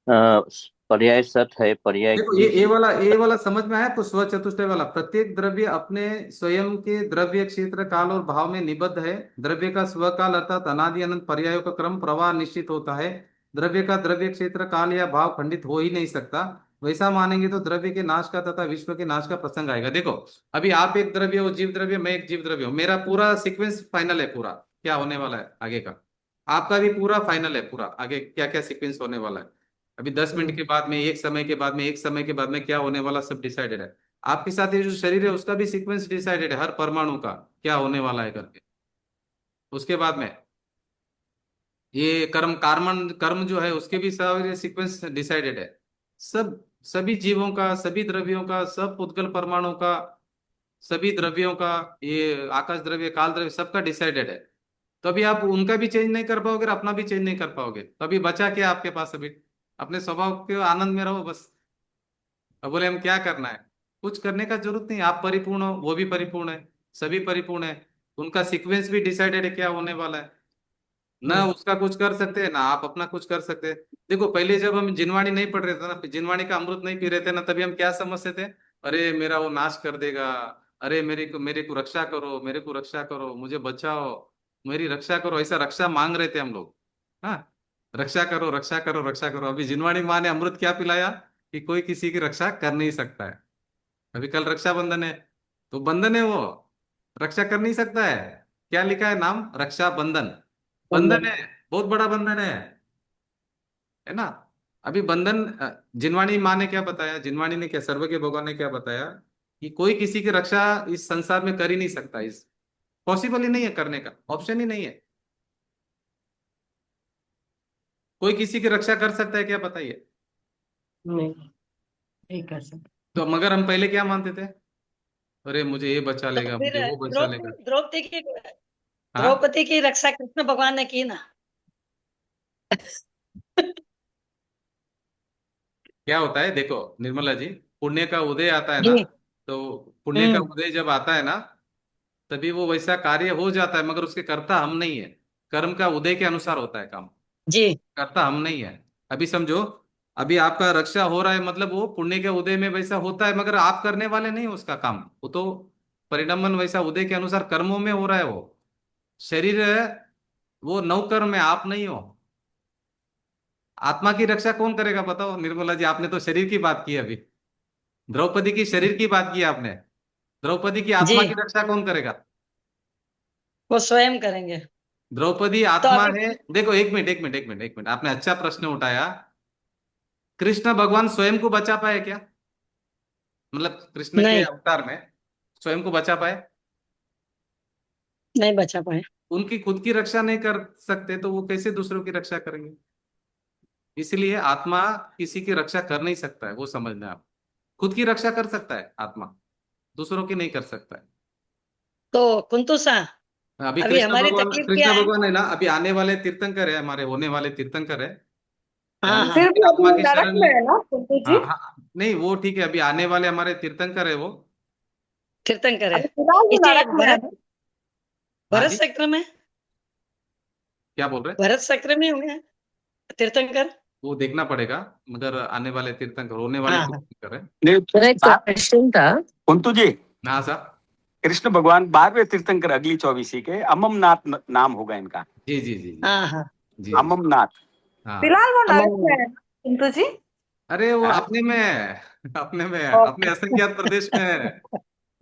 अ, पर्याय सत है, पर्याय देखो ये क्रिय। ये वाला समझ में आया आपको? स्व चतुष्टय वाला, प्रत्येक द्रव्य अपने स्वयं के द्रव्य क्षेत्र, काल और भाव में निबद्ध है। द्रव्य का स्वकाल अर्थात अनादि अनंत पर्यायों का क्रम प्रवाह निश्चित होता है। द्रव्य का द्रव्य क्षेत्र, काल या भाव खंडित हो ही नहीं सकता। वैसा मानेंगे तो द्रव्य के नाश का तथा विश्व के नाश का प्रसंग आएगा। देखो, अभी आप एक द्रव्य हो, जीव द्रव्य, मैं एक जीव द्रव्य हूँ। मेरा पूरा सीक्वेंस फाइनल है, पूरा क्या होने वाला है आगे का। आपका भी पूरा फाइनल है, पूरा आगे क्या क्या सीक्वेंस होने वाला है। अभी 10 मिनट के हम्म। बाद में, एक समय के बाद में, एक समय के बाद में क्या होने वाला, सब डिसाइडेड है। आपके साथ ये जो शरीर है उसका भी सीक्वेंस डिसाइडेड है, हर परमाणु का क्या होने वाला है करके। उसके बाद में ये कर्म जो है उसके भी सारे सीक्वेंस डिसाइडेड है। सब, सभी जीवों का, सभी द्रव्यों का, सब उद्गल परमाणु का, सभी द्रव्यों का, ये आकाश द्रव्य, काल द्रव्य, सबका डिसाइडेड है। तो अभी आप उनका भी चेंज नहीं कर पाओगे और अपना भी चेंज नहीं कर पाओगे, तो अभी बचा क्या आपके पास? अभी अपने स्वभाव के आनंद में रहो बस। अब बोले हम क्या करना है? कुछ करने का जरूरत नहीं। आप परिपूर्ण हो, वो भी परिपूर्ण है, सभी परिपूर्ण है। उनका सीक्वेंस भी डिसाइडेड है क्या होने वाला है। ना हम्म। उसका कुछ कर सकते हैं, ना आप अपना कुछ कर सकते हैं। देखो पहले जब हम जिनवाणी नहीं पढ़ रहे थे ना, जिनवाणी का अमृत नहीं पी रहे थे ना, तभी हम क्या समझते थे? अरे मेरा वो नाश कर देगा, अरे मेरे को रक्षा करो, मेरे को रक्षा करो, मुझे बचाओ, मेरी रक्षा करो, ऐसा रक्षा मांग रहे थे हम लोग। हाँ, रक्षा करो, रक्षा करो, रक्षा करो। अभी जिनवाणी माँ ने अमृत क्या पिलाया कि कोई किसी की रक्षा कर नहीं सकता है। अभी कल रक्षाबंधन है, तो बंधन है वो, रक्षा कर नहीं सकता है। क्या लिखा है नाम? रक्षा बंधन। बंधन बंधन। है, बहुत बड़ा बंधन है ना। अभी बंधन, जिनवाणी माँ ने क्या बताया, जिनवाणी ने क्या, सर्व के भगवान ने क्या बताया कि कोई किसी की रक्षा इस संसार में कर ही नहीं सकता। इस पॉसिबल ही नहीं है, करने का ऑप्शन ही नहीं है। कोई किसी की रक्षा कर सकता है क्या, बताइए? नहीं। नहीं कर सकते। तो मगर हम पहले क्या मानते थे? अरे मुझे ये बचा तो लेगा, फिर मुझे वो बचा लेगा। हाँ, द्रौपदी की रक्षा कृष्ण भगवान ने की ना। क्या होता है देखो निर्मला जी, पुण्य का उदय आता है ना, जी। तो पुण्य का हम्म। उदय जब आता है ना, तभी वो वैसा कार्य हो जाता है, मगर उसके कर्ता हम नहीं है। कर्म का उदय के अनुसार होता है काम, जी। करता हम नहीं है। अभी समझो, अभी आपका रक्षा हो रहा है, मतलब वो पुण्य के उदय में वैसा होता है, मगर आप करने वाले नहीं हो उसका काम। वो तो परिणमन वैसा उदय के अनुसार कर्मों में हो रहा है वो। शरीर है, वो नौकर्म है, आप नहीं हो। आत्मा की रक्षा कौन करेगा बताओ निर्मला जी, आपने तो शरीर की बात की अभी, द्रौपदी की शरीर की बात की आपने, द्रौपदी की जी, आत्मा की रक्षा कौन करेगा? वो स्वयं करेंगे। द्रौपदी तो आत्मा अभी है। देखो एक मिनट एक मिनट एक मिनट एक मिनट, आपने अच्छा प्रश्न उठाया। कृष्ण भगवान स्वयं को बचा पाए क्या? मतलब कृष्ण के नहीं, अवतार में स्वयं को बचा पाए? नहीं बचा पाए। उनकी खुद की रक्षा नहीं कर सकते तो वो कैसे दूसरों की रक्षा करेंगे? इसलिए आत्मा किसी की रक्षा कर नहीं सकता है, वो समझना आप। खुद की रक्षा कर सकता है आत्मा, दूसरों की नहीं कर सकता है। तो कुंतु सा, अभी अभी हमारी तकलीफ क्या कृष्ण है? भगवान है ना, अभी आने वाले तीर्थंकर है, हमारे होने वाले तीर्थंकर है, हाँ यानी हाँ, फिर उनकी भी आत्मा अभी की नरक शरण में में। है ना कुंती जी? हाँ हाँ, नहीं वो ठीक है, अभी आने वाले हमारे तीर्थंकर है वो। तीर्थंकर है। अभी फिलहाल वो इसी नरक में है भरत, ना? हाँ भरत जी, क्षेत्र में, क्या बोल रहे हैं? भरत क्षेत्र में होंगे तीर्थंकर। वो देखना पड़ेगा, मगर आने वाले तीर्थंकर, होने वाले हाँ हाँ, तीर्थंकर है। नहीं, मेरा एक साहब, क्वेश्चन था। कुंतु जी, हाँ साहब। कृष्ण भगवान 12वें तीर्थंकर अगली 24वीं के अममनाथ नाम होगा इनका। जी जी जी जी हाँ हाँ, जी जी। अममनाथ। हाँ, फिलहाल वो नरक में अमंगल। है ना कुंतु जी? अरे वो हाँ? अपने में है, अपने में है, अपने ओके। असंख्यात प्रदेश में है,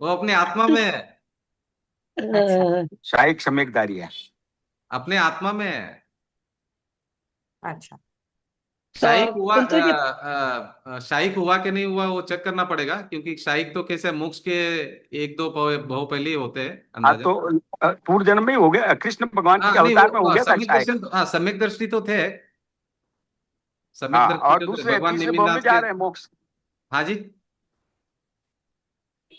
वो अपने आत्मा में है, अच्छा। शाही क्षमेकदारी है। अपने आत्मा में है। अच्छा। तो शाही हुआ कुंतु जी, शाही हुआ कि नहीं हुआ वो चेक करना पड़ेगा, क्योंकि शाही तो कैसे मोक्ष के एक दो भाव पहले ही होते हैं हाँ अंदाजा। तो पूर्व जन्म में ही हो गया, कृष्ण भगवान हाँ के नहीं वो अवतार में हो गया था सम्यक शायद। दर्शन, हाँ सम्यक दृष्टि तो थे, सम्यक हाँ, दृष्टि और तो थे दूसरे भगवान तीसरे भव में नेमिनाथ जा के। रहे हैं मोक्ष। हाँ जी।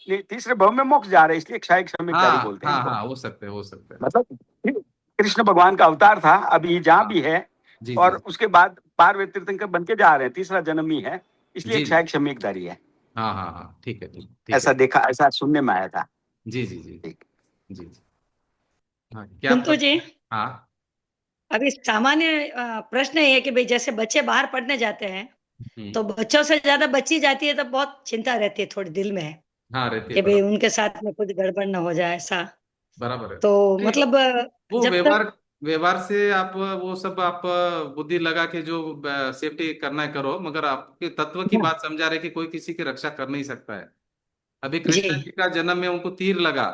नहीं, तीसरे भव में मोक्ष जा रहे हैं, इसलिए शाही क्षमेकदारी हाँ बोलते हैं हाँ इनको। हाँ, हो सकते हैं हो सकते हैं। मतलब कृष्ण भगवान का अवतार था, अभी जहाँ हाँ भी है। जी और जी उसके बाद 12वें तीर्थंकर बन के जा रहे हैं, तीसरा जन्म ही है, इसलिए जी एक जी। शाही क्षमेकदारी है। हाँ हाँ हाँ, ठीक है ठीक है। ऐसा देखा, ऐसा सुनने में आया था। जी जी जी ठीक। जी जी। हाँ क्या कुंतु जी, प्रश्न? हाँ अभी सामान्य प्रश्न ये है कि भाई जैसे बच्चे बाहर पढ़ने जाते हैं, तो बच्चों से ज्यादा बच्ची जाती है तो बहुत चिंता रहती है थोड़ी दिल में, हाँ रहती है, कि भाई बराबर। उनके साथ में कुछ गड़बड़ न हो जाए ऐसा। बराबर है। तो नहीं, मतलब वो जब व्यवहार, तक, व्यवहार से आप वो सब आप बुद्धि लगा के जो सेफ्टी करना है करो, मगर आपके तत्व की हाँ, बात समझा रहे कि कोई किसी की रक्षा कर नहीं सकता है। अभी जी, कृष्ण जी का जन्म में उनको तीर लगा,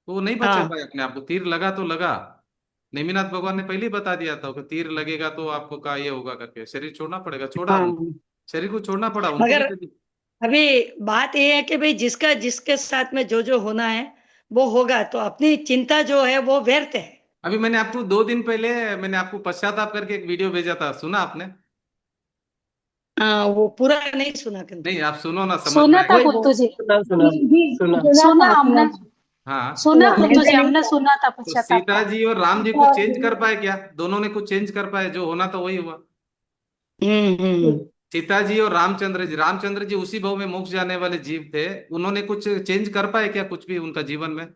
तो वो नहीं बचा हाँ पाए अपने आप को, तीर लगा तो लगा। नेमिनाथ भगवान ने पहले ही बता दिया था कि तीर लगेगा तो आपको का ये होगा करके, शरीर छोड़ना पड़ेगा, छोड़ा हाँ, उनको, शरीर को छोड़ना पड़ा उनको भी मगर अभी बात ये है कि भाई जिसका जिसके साथ में जो जो होना है वो होगा, तो अपनी चिंता जो है वो व्यर्थ है। अभी मैंने आपको 2 दिन पहले मैंने आपको पश्चाताप करके एक वीडियो भेजा था, सुना आपने? हाँ, वो पूरा नहीं सुना किंतु। नहीं आप सुनो ना, समझ में सुना था आएगा। वही वो, कुंतु जी। सुना सुना सुना। सुना हमने हाँ, सुना सुना कुंतु जी, मैंने नहीं हमने सुना। सुना था तो पश्चाताप सीता का। जी और राम जी कुछ चेंज कर पाए क्या? दोनों ने कुछ चेंज कर पाए? जो होना था वही हुआ। हम्म। सीता जी और रामचंद्र जी, रामचंद्र जी उसी भाव में मोक्ष जाने वाले जीव थे, उन्होंने कुछ चेंज कर पाए क्या कुछ भी उनका जीवन में?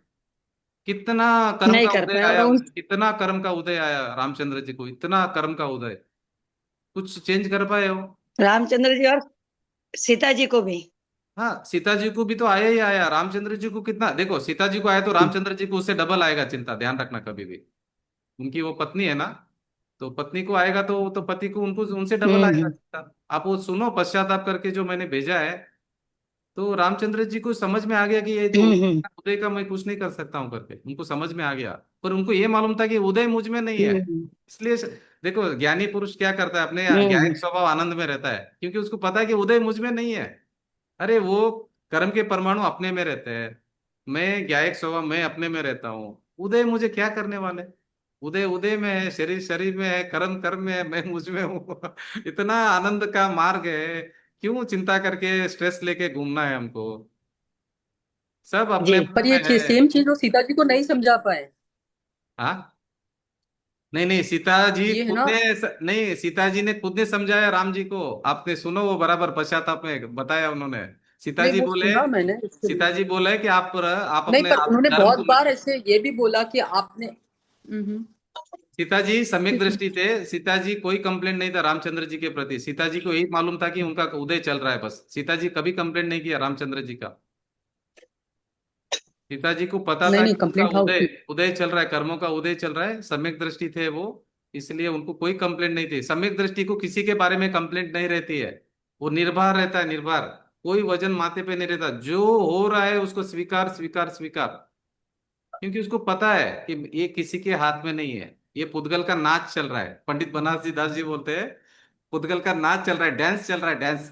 कितना कर्म नहीं का कर उदय पाए, और आया उन उन्हें, कितना कर्म का उदय आया रामचंद्र जी को, इतना कर्म का उदय, कुछ चेंज कर पाए हो? रामचंद्र जी और सीता जी को भी। हाँ सीता जी को भी तो आया ही आया, रामचंद्र जी को कितना, देखो सीता जी को आया तो रामचंद्र जी को उससे डबल आएगा, चिंता ध्यान रखना कभी भी। उनकी वो पत्नी है ना, तो पत्नी को आएगा तो तो पति को उनको उनसे डबल आएगा हम्म चिंता। आप वो सुनो पश्चाताप करके जो मैंने भेजा है, तो रामचंद्र जी को समझ में आ गया कि ये जो हम्म उदय का मैं कुछ नहीं कर सकता हूँ करके, उनको समझ में आ गया। पर उनको ये मालूम था कि उदय मुझ में नहीं है, हम्म इसलिए देखो ज्ञानी पुरुष क्या करता है, अपने हम्म ज्ञानिक स्वभाव आनंद में रहता है, क्योंकि उसको पता है कि उदय मुझ में नहीं है। अरे वो कर्म के परमाणु अपने में रहते हैं, मैं ज्ञायक स्वभाव मैं अपने में रहता हूँ, उदय मुझे क्या करने वाले? उदय उदय में है, शरीर शरीर में है, कर्म कर्म में है, मैं मुझ में हूँ। इतना आनंद का मार्ग है, क्यों चिंता करके स्ट्रेस लेके घूमना है हमको? सब अपने जी, अपने पर ये में है। सेम चीज वो सीता जी को नहीं समझा पाए। हाँ नहीं नहीं, सीता जी ये है खुद ना। ने नहीं, सीता जी ने खुद ने समझाया राम जी को, आपने सुनो वो बराबर पश्चाताप में बताया उन्होंने। सीता नहीं जी वो बोले, सुना मैंने सीता जी बोले कि आप नहीं, अपने पर आप उन्होंने धर्म को बहुत मत। बार ऐसे ये भी बोला कि आपने सीता जी सम्यक दृष्टि थे, सीता जी कोई कंप्लेंट नहीं था रामचंद्र जी के प्रति, सीता जी को यही मालूम था कि उनका उदय चल रहा है, बस सीता जी कभी कंप्लेंट नहीं किया रामचंद्र जी का। सीता जी को पता नहीं था नहीं, कि उनका कंप्लेंट था उदय उसकी। उदय चल रहा है, कर्मों का उदय चल रहा है, सम्यक दृष्टि थे वो। इसलिए उनको कोई कंप्लेंट नहीं थी। सम्यक दृष्टि को किसी के बारे में कंप्लेंट नहीं रहती है। वो निर्भर रहता है, निर्भर। कोई वजन माथे पे नहीं रहता, जो हो रहा है उसको स्वीकार स्वीकार स्वीकार। क्योंकि उसको पता है कि ये किसी के हाथ में नहीं है, ये पुद्गल का नाच चल रहा है। पंडित बनारसी दास जी बोलते हैं पुद्गल का नाच चल रहा है, डांस चल रहा है, डांस।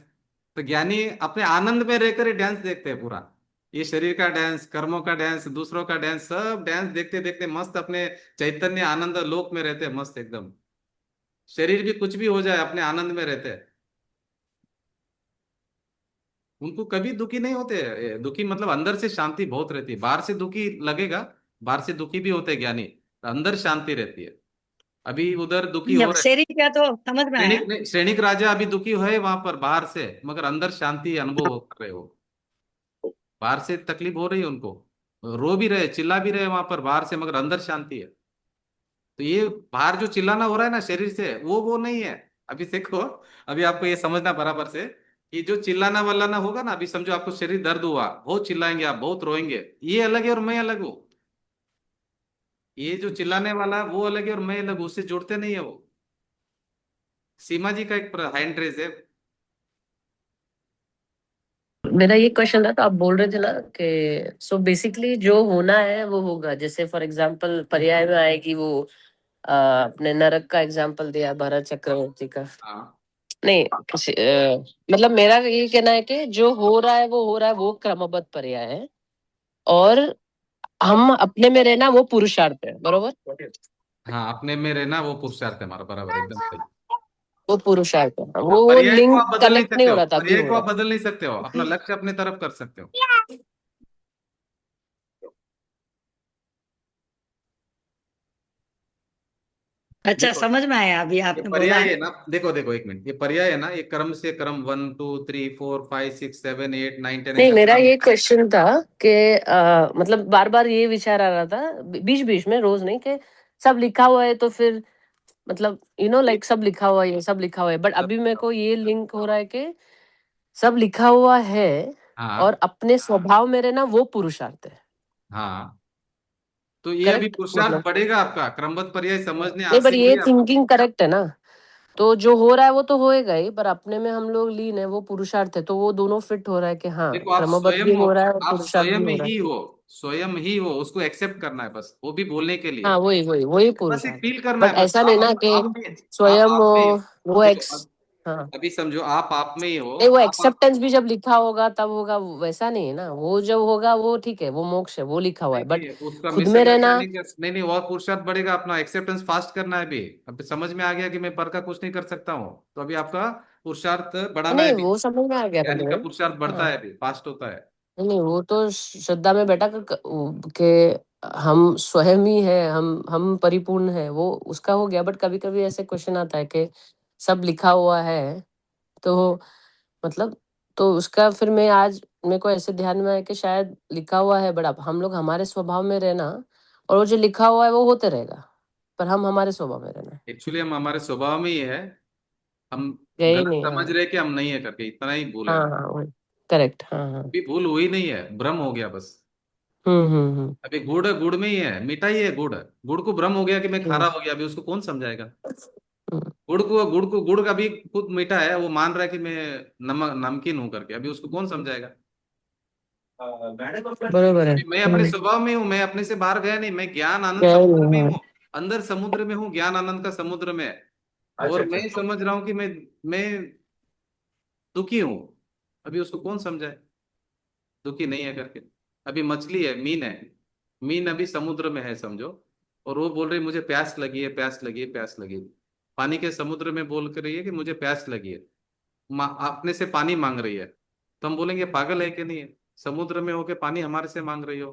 तो ज्ञानी अपने आनंद में रहकर ही डांस देखते हैं पूरा। ये शरीर का डांस, कर्मों का डांस, दूसरों का डांस, सब डांस देखते देखते मस्त अपने चैतन्य आनंद लोक में रहते हैं, मस्त एकदम। शरीर भी कुछ भी हो जाए अपने आनंद में रहते हैं। उनको कभी दुखी नहीं होते। दुखी मतलब अंदर से शांति बहुत रहती है, बाहर से दुखी लगेगा। बाहर से दुखी भी होते हैं ज्ञानी, अंदर शांति रहती है। अभी उधर दुखी नहीं, हो अब रहे। शेरी क्या तो समझ में आया। श्रेणिक राजा अभी दुखी है वहां पर बाहर से, मगर अंदर शांति अनुभव कर रहे हो। बाहर से तकलीफ हो रही है उनको, रो भी रहे, चिल्ला भी रहे वहां पर बाहर से, मगर अंदर शांति है। तो ये बाहर जो चिल्लाना हो रहा है ना शरीर से, वो नहीं है। अभी देखो, अभी आपको ये समझना बराबर से कि जो चिल्लाना वल्लाना होगा ना, अभी समझो आपको शरीर दर्द हुआ, बहुत चिल्लाएंगे आप, बहुत रोएंगे, ये अलग है और मैं अलग हूँ। ये जो चिल्लाने वाला है, वो अलग है और मैं अलग हूँ, उससे जुड़ते नहीं है वो। सीमा जी का एक हैंड रेज है। मेरा ये क्वेश्चन था, तो आप बोल रहे थे ना कि सो बेसिकली जो होना है वो होगा। जैसे फॉर एग्जांपल पर्याय में आएगी वो अपने नरक का एग्जांपल दिया भरत चक्रवर्ती का। हाँ नहीं मतलब मेरा ये कहना है कि जो हो रहा है वो हो रहा है, वो क्रमबद्ध पर्याय है। और हम अपने में रहना वो पुरुषार्थ है, बरोबर। हाँ, अपने में रहना वो पुरुषार्थ है हमारा, बराबर, एकदम सही। वो पुरुषार्थ है, हाँ, वो पर्याय को लिंक आप बदल नहीं कनेक्ट नहीं सकते हो हो, रहा था, अभी पर्याय हो को आप रहा बदल नहीं सकते हो, अपना लक्ष्य अपने तरफ कर सकते हो। है। अच्छा, देखो, समझ में आया अभी ये आपने बोला पर्याय है। है ना, देखो देखो एक मिनट, ये पर्याय है ना, ये क्रम से क्रम 1 2 3 4 5 6 7 8 9 10 नहीं, ऐसा मेरा क्रम। ये क्वेश्चन था कि मतलब बार बार ये विचार आ रहा था, बीच बीच में, रोज नहीं, कि सब लिखा हुआ है तो फिर मतलब लाइक सब लिखा हुआ है, ये सब लिखा हुआ है, बट अभी मेरे को ये लिंक हो रहा है कि सब लिखा हुआ है और हाँ अपने स्वभाव में रहना वो पुरुषार्थ है। हाँ, तो ये अभी करेक्ट पुरुषार्थ मतलब। बढ़ेगा आपका, क्रमबद्ध पर्याय समझने नहीं, आज पर ये सीखिए आप। थिंकिंग करेक्ट है ना। तो जो हो रहा है वो तो होएगा ही, पर अपने में हम लोग लीन है, वो पुरुषार्थ है, तो वो दोनों फिट हो रहा है कि हाँ, देखो, आप क्रमबद्ध स्वयं भी हो, हो रहा है और आप पुरुषार्थ भी स्वयं हो रहा ही है। हो, स्वयं ही हो, उसको एक्सेप्ट करना है बस, वो भी बोलने के लिए। हाँ, वही वही वही बस एक पुरुषार्थ। फील करना बट है बस, ऐसा नहीं ना कि आप में, स्वयं आप में ही हो। वो देखो एक्स। हाँ, अभी समझो, आप में ही हो, नहीं, वो आप। एक्सेप्टेंस भी जब लिखा होगा तब होगा, वैसा नहीं है ना। वो जब होगा वो ठीक है, वो मोक्ष है, वो लिखा हुआ है, बट नहीं, उसका खुद में रहना। मिसअंडरस्टैंडिंग नहीं नहीं, और पुरुषार्थ बढ़ेगा अपना, एक्सेप्टेंस फास्ट करना है अभी। अब समझ में आ गया कि मैं पर का कुछ नहीं कर सकता हूँ, तो अभी आपका पुरुषार्थ बढ़ाना है नहीं, अभी। वो समझ में आ गया ज्ञानी का मुझे। पुरुषार्थ बढ़ता हाँ, है अभी, फास्ट होता है। नहीं वो तो श्रद्धा में बैठा के हम स्वयं ही है, हम परिपूर्ण है, वो उसका हो गया। बट कभी कभी ऐसे क्वेश्चन आता है कि सब लिखा हुआ है, तो मतलब, तो उसका फिर मैं आज मेरे को ऐसे ध्यान में आया कि शायद लिखा हुआ है, बट अब हम लोग हमारे स्वभाव में रहना, और वो जो लिखा हुआ है वो होते रहेगा, पर हम हमारे स्वभाव में रहना। एक्चुअली हम हमारे स्वभाव में ही है, हम गए ही गलत नहीं। हाँ समझ रहे कि हम नहीं है करके, इतना ही भूल है। हाँ हाँ, वही करेक्ट। हाँ हाँ। अभी भूल हुई नहीं है, भ्रम हो गया बस। हम्म। अभी गुड़ गुड़ में ही है, मीठा ही है गुड़। गुड़ को भ्रम हो गया कि मैं हम्म खारा हो गया, अभी उसको कौन समझाएगा। हम्म। गुड़ का भी खुद मीठा है, वो मान रहा है कि मैं नमक नमकीन हूं करके, अभी उसको कौन समझाएगा। बरोबर है। अभी मैं अपने स्वभाव में हूँ, मैं अपने से बाहर गया नहीं, मैं ज्ञान आनंद गए समुद्र नहीं। में हाँ। हूँ। अंदर समुद्र में हूँ, ज्ञान आनंद का समुद्र में। और मैं समझ रहा हूँ कि मैं दुखी हूँ, अभी उसको कौन समझाए दुखी नहीं है करके। अभी मछली है, मीन है, मीन अभी समुद्र में है समझो, और वो बोल रही है मुझे प्यास लगी है, प्यास लगी है, प्यास लगी है। पानी के समुद्र में बोल कर रही है कि मुझे प्यास लगी है, अपने से पानी मांग रही है। तो हम बोलेंगे पागल है कि नहीं है, समुद्र में होके पानी हमारे से मांग रही हो।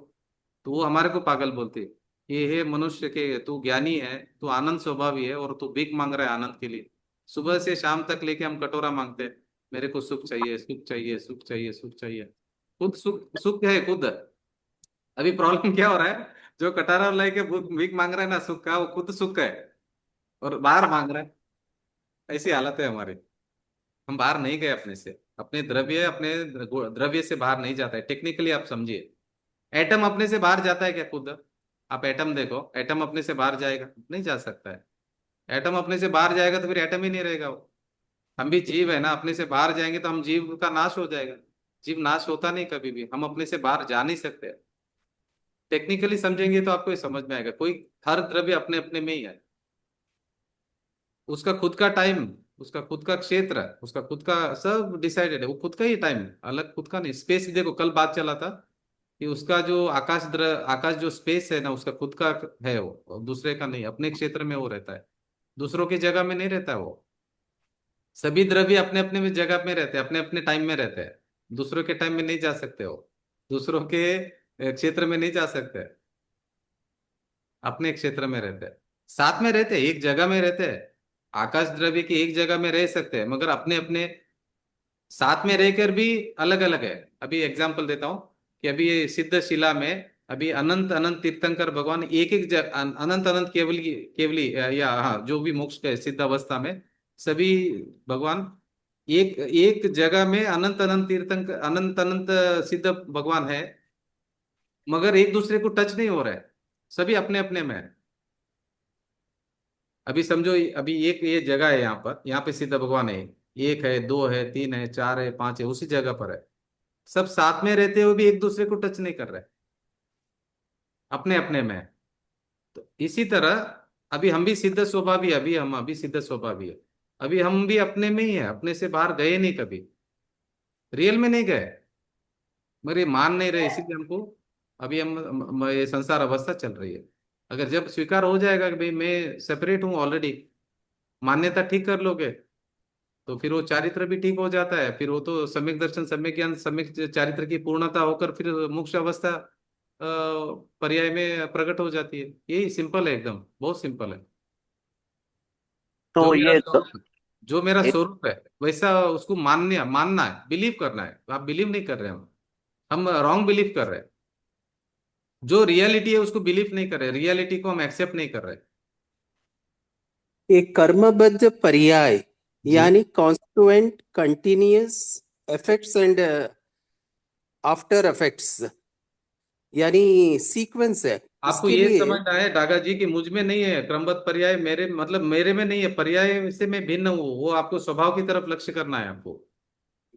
तो वो हमारे को पागल बोलती है। ये है मनुष्य के, तू ज्ञानी है, तू आनंद स्वभावी है, और तू भीख मांग रहा है आनंद के लिए। सुबह से शाम तक लेके हम कटोरा मांगते हैं, मेरे को सुख चाहिए, सुख चाहिए, सुख चाहिए, सुख चाहिए। खुद सुख, सुख है खुद। अभी प्रॉब्लम क्या हो रहा है, जो कटारा लेके भीख मांग रहा है ना सुख का, वो खुद सुख है और बाहर मांग रहा है। ऐसी हालत है हमारी। हम बाहर नहीं गए अपने से, अपने द्रव्य से बाहर नहीं जाता है टेक्निकली, आप समझिए। एटम अपने से बाहर जाता है क्या खुद। आप एटम देखो, एटम अपने से बाहर जाएगा, नहीं जा सकता है। एटम अपने से बाहर जाएगा तो फिर एटम ही नहीं रहेगा वो। हम भी जीव है ना, अपने से बाहर जाएंगे तो हम जीव का नाश हो जाएगा। जीव नाश होता नहीं कभी भी, हम अपने से बाहर जा नहीं सकते। टेक्निकली समझेंगे तो आपको ये समझ में आएगा, कोई हर द्रव्य अपने अपने में ही है। उसका खुद का टाइम, उसका खुद का क्षेत्र, उसका खुद का सब डिसाइडेड है, वो खुद का ही टाइम, अलग खुद का नहीं। स्पेस देखो, कल बात चला था कि उसका जो आकाश जो स्पेस है ना, उसका खुद का है वो, और दूसरे का नहीं, अपने क्षेत्र में वो रहता है, दूसरों की जगह में नहीं रहता है वो। सभी द्रव्य अपने अपने में जगह में रहते हैं, अपने अपने टाइम में रहते हैं, दूसरों के टाइम में नहीं जा सकते हो, दूसरों के क्षेत्र में नहीं जा सकते, अपने क्षेत्र में रहते हैं, साथ में रहते हैं, एक जगह में रहते हैं। आकाश द्रव्य की एक जगह में रह सकते हैं, मगर अपने अपने साथ में रहकर भी अलग अलग है। अभी एग्जांपल देता हूं कि अभी ये सिद्ध शिला में अभी अनंत अनंत तीर्थंकर भगवान एक एक अनंत अनंत केवली केवली या हाँ, जो भी मोक्ष के सिद्ध अवस्था में सभी भगवान एक एक जगह में अनंत अनंत तीर्थंकर अनंत अनंत सिद्ध भगवान है, मगर एक दूसरे को टच नहीं हो रहा है, सभी अपने अपने में है। अभी समझो, अभी एक ये जगह है, यहाँ पे सिद्ध भगवान है, एक है, दो है, तीन है, चार है, पांच है, उसी जगह पर है। सब साथ में रहते हुए भी एक दूसरे को टच नहीं कर रहे, अपने अपने में है। तो इसी तरह अभी हम भी सिद्ध स्वभावी, अभी हम अभी सिद्ध स्वभावी है, अभी हम भी अपने में ही है, अपने से बाहर गए नहीं कभी, रियल में नहीं गए, मगर ये मान नहीं रहे, इसीलिए हमको अभी ये संसार अवस्था चल रही है। अगर जब स्वीकार हो जाएगा कि भाई मैं सेपरेट हूँ ऑलरेडी, मान्यता ठीक कर लोगे, तो फिर वो चारित्र भी ठीक हो जाता है, फिर वो तो सम्यक दर्शन, सम्यक ज्ञान, सम्यक चारित्र की पूर्णता होकर फिर मोक्ष अवस्था पर्याय में प्रकट हो जाती है। यही सिंपल है, एकदम बहुत सिंपल है। जो तो मेरा ये तो स्वरूप है, जो मेरा एक स्वरूप है वैसा उसको मानना मानना है, बिलीव करना है। आप बिलीव नहीं कर रहे, हम रॉन्ग बिलीव कर रहे हैं। जो रियलिटी है उसको बिलीव नहीं कर रहे, रियलिटी को हम एक्सेप्ट नहीं कर रहे। एक कर्मबद्ध पर्याय जी, यानी constituent continuous effects and after effects, यानी सीक्वेंस है। आपको इसके ये लिए समझना है डागा जी कि मुझ में नहीं है क्रमबद्ध पर्याय, मेरे मतलब मेरे में नहीं है, पर्याय से मैं भिन्न हूँ, वो आपको स्वभाव की तरफ लक्ष्य करना है आपको।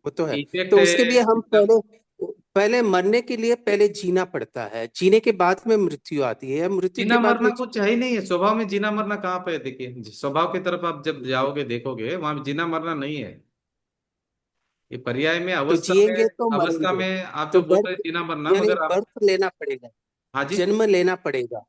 वो तो है। इफेक्ट तो है उसके लिए हम इसका। पहले मरने के लिए पहले जीना पड़ता है, जीने के बाद में मृत्यु आती है, मृत्यु के जीना बाद मरना में कुछ है ही नहीं है, स्वभाव में जीना मरना कहाँ पे है? देखिए, स्वभाव की तरफ आप जब जाओगे देखोगे, वहां जीना मरना नहीं है। ये पर्याय में तो अवस्था में, जिएंगे तो अवस्था मरेंगे। में आप तो जो बोल रहे हैं बर्थ जीना मरना, यानी मगर आप। बर्थ लेना पड़ेगा, हाँ जी। जन्म लेना पड़ेगा।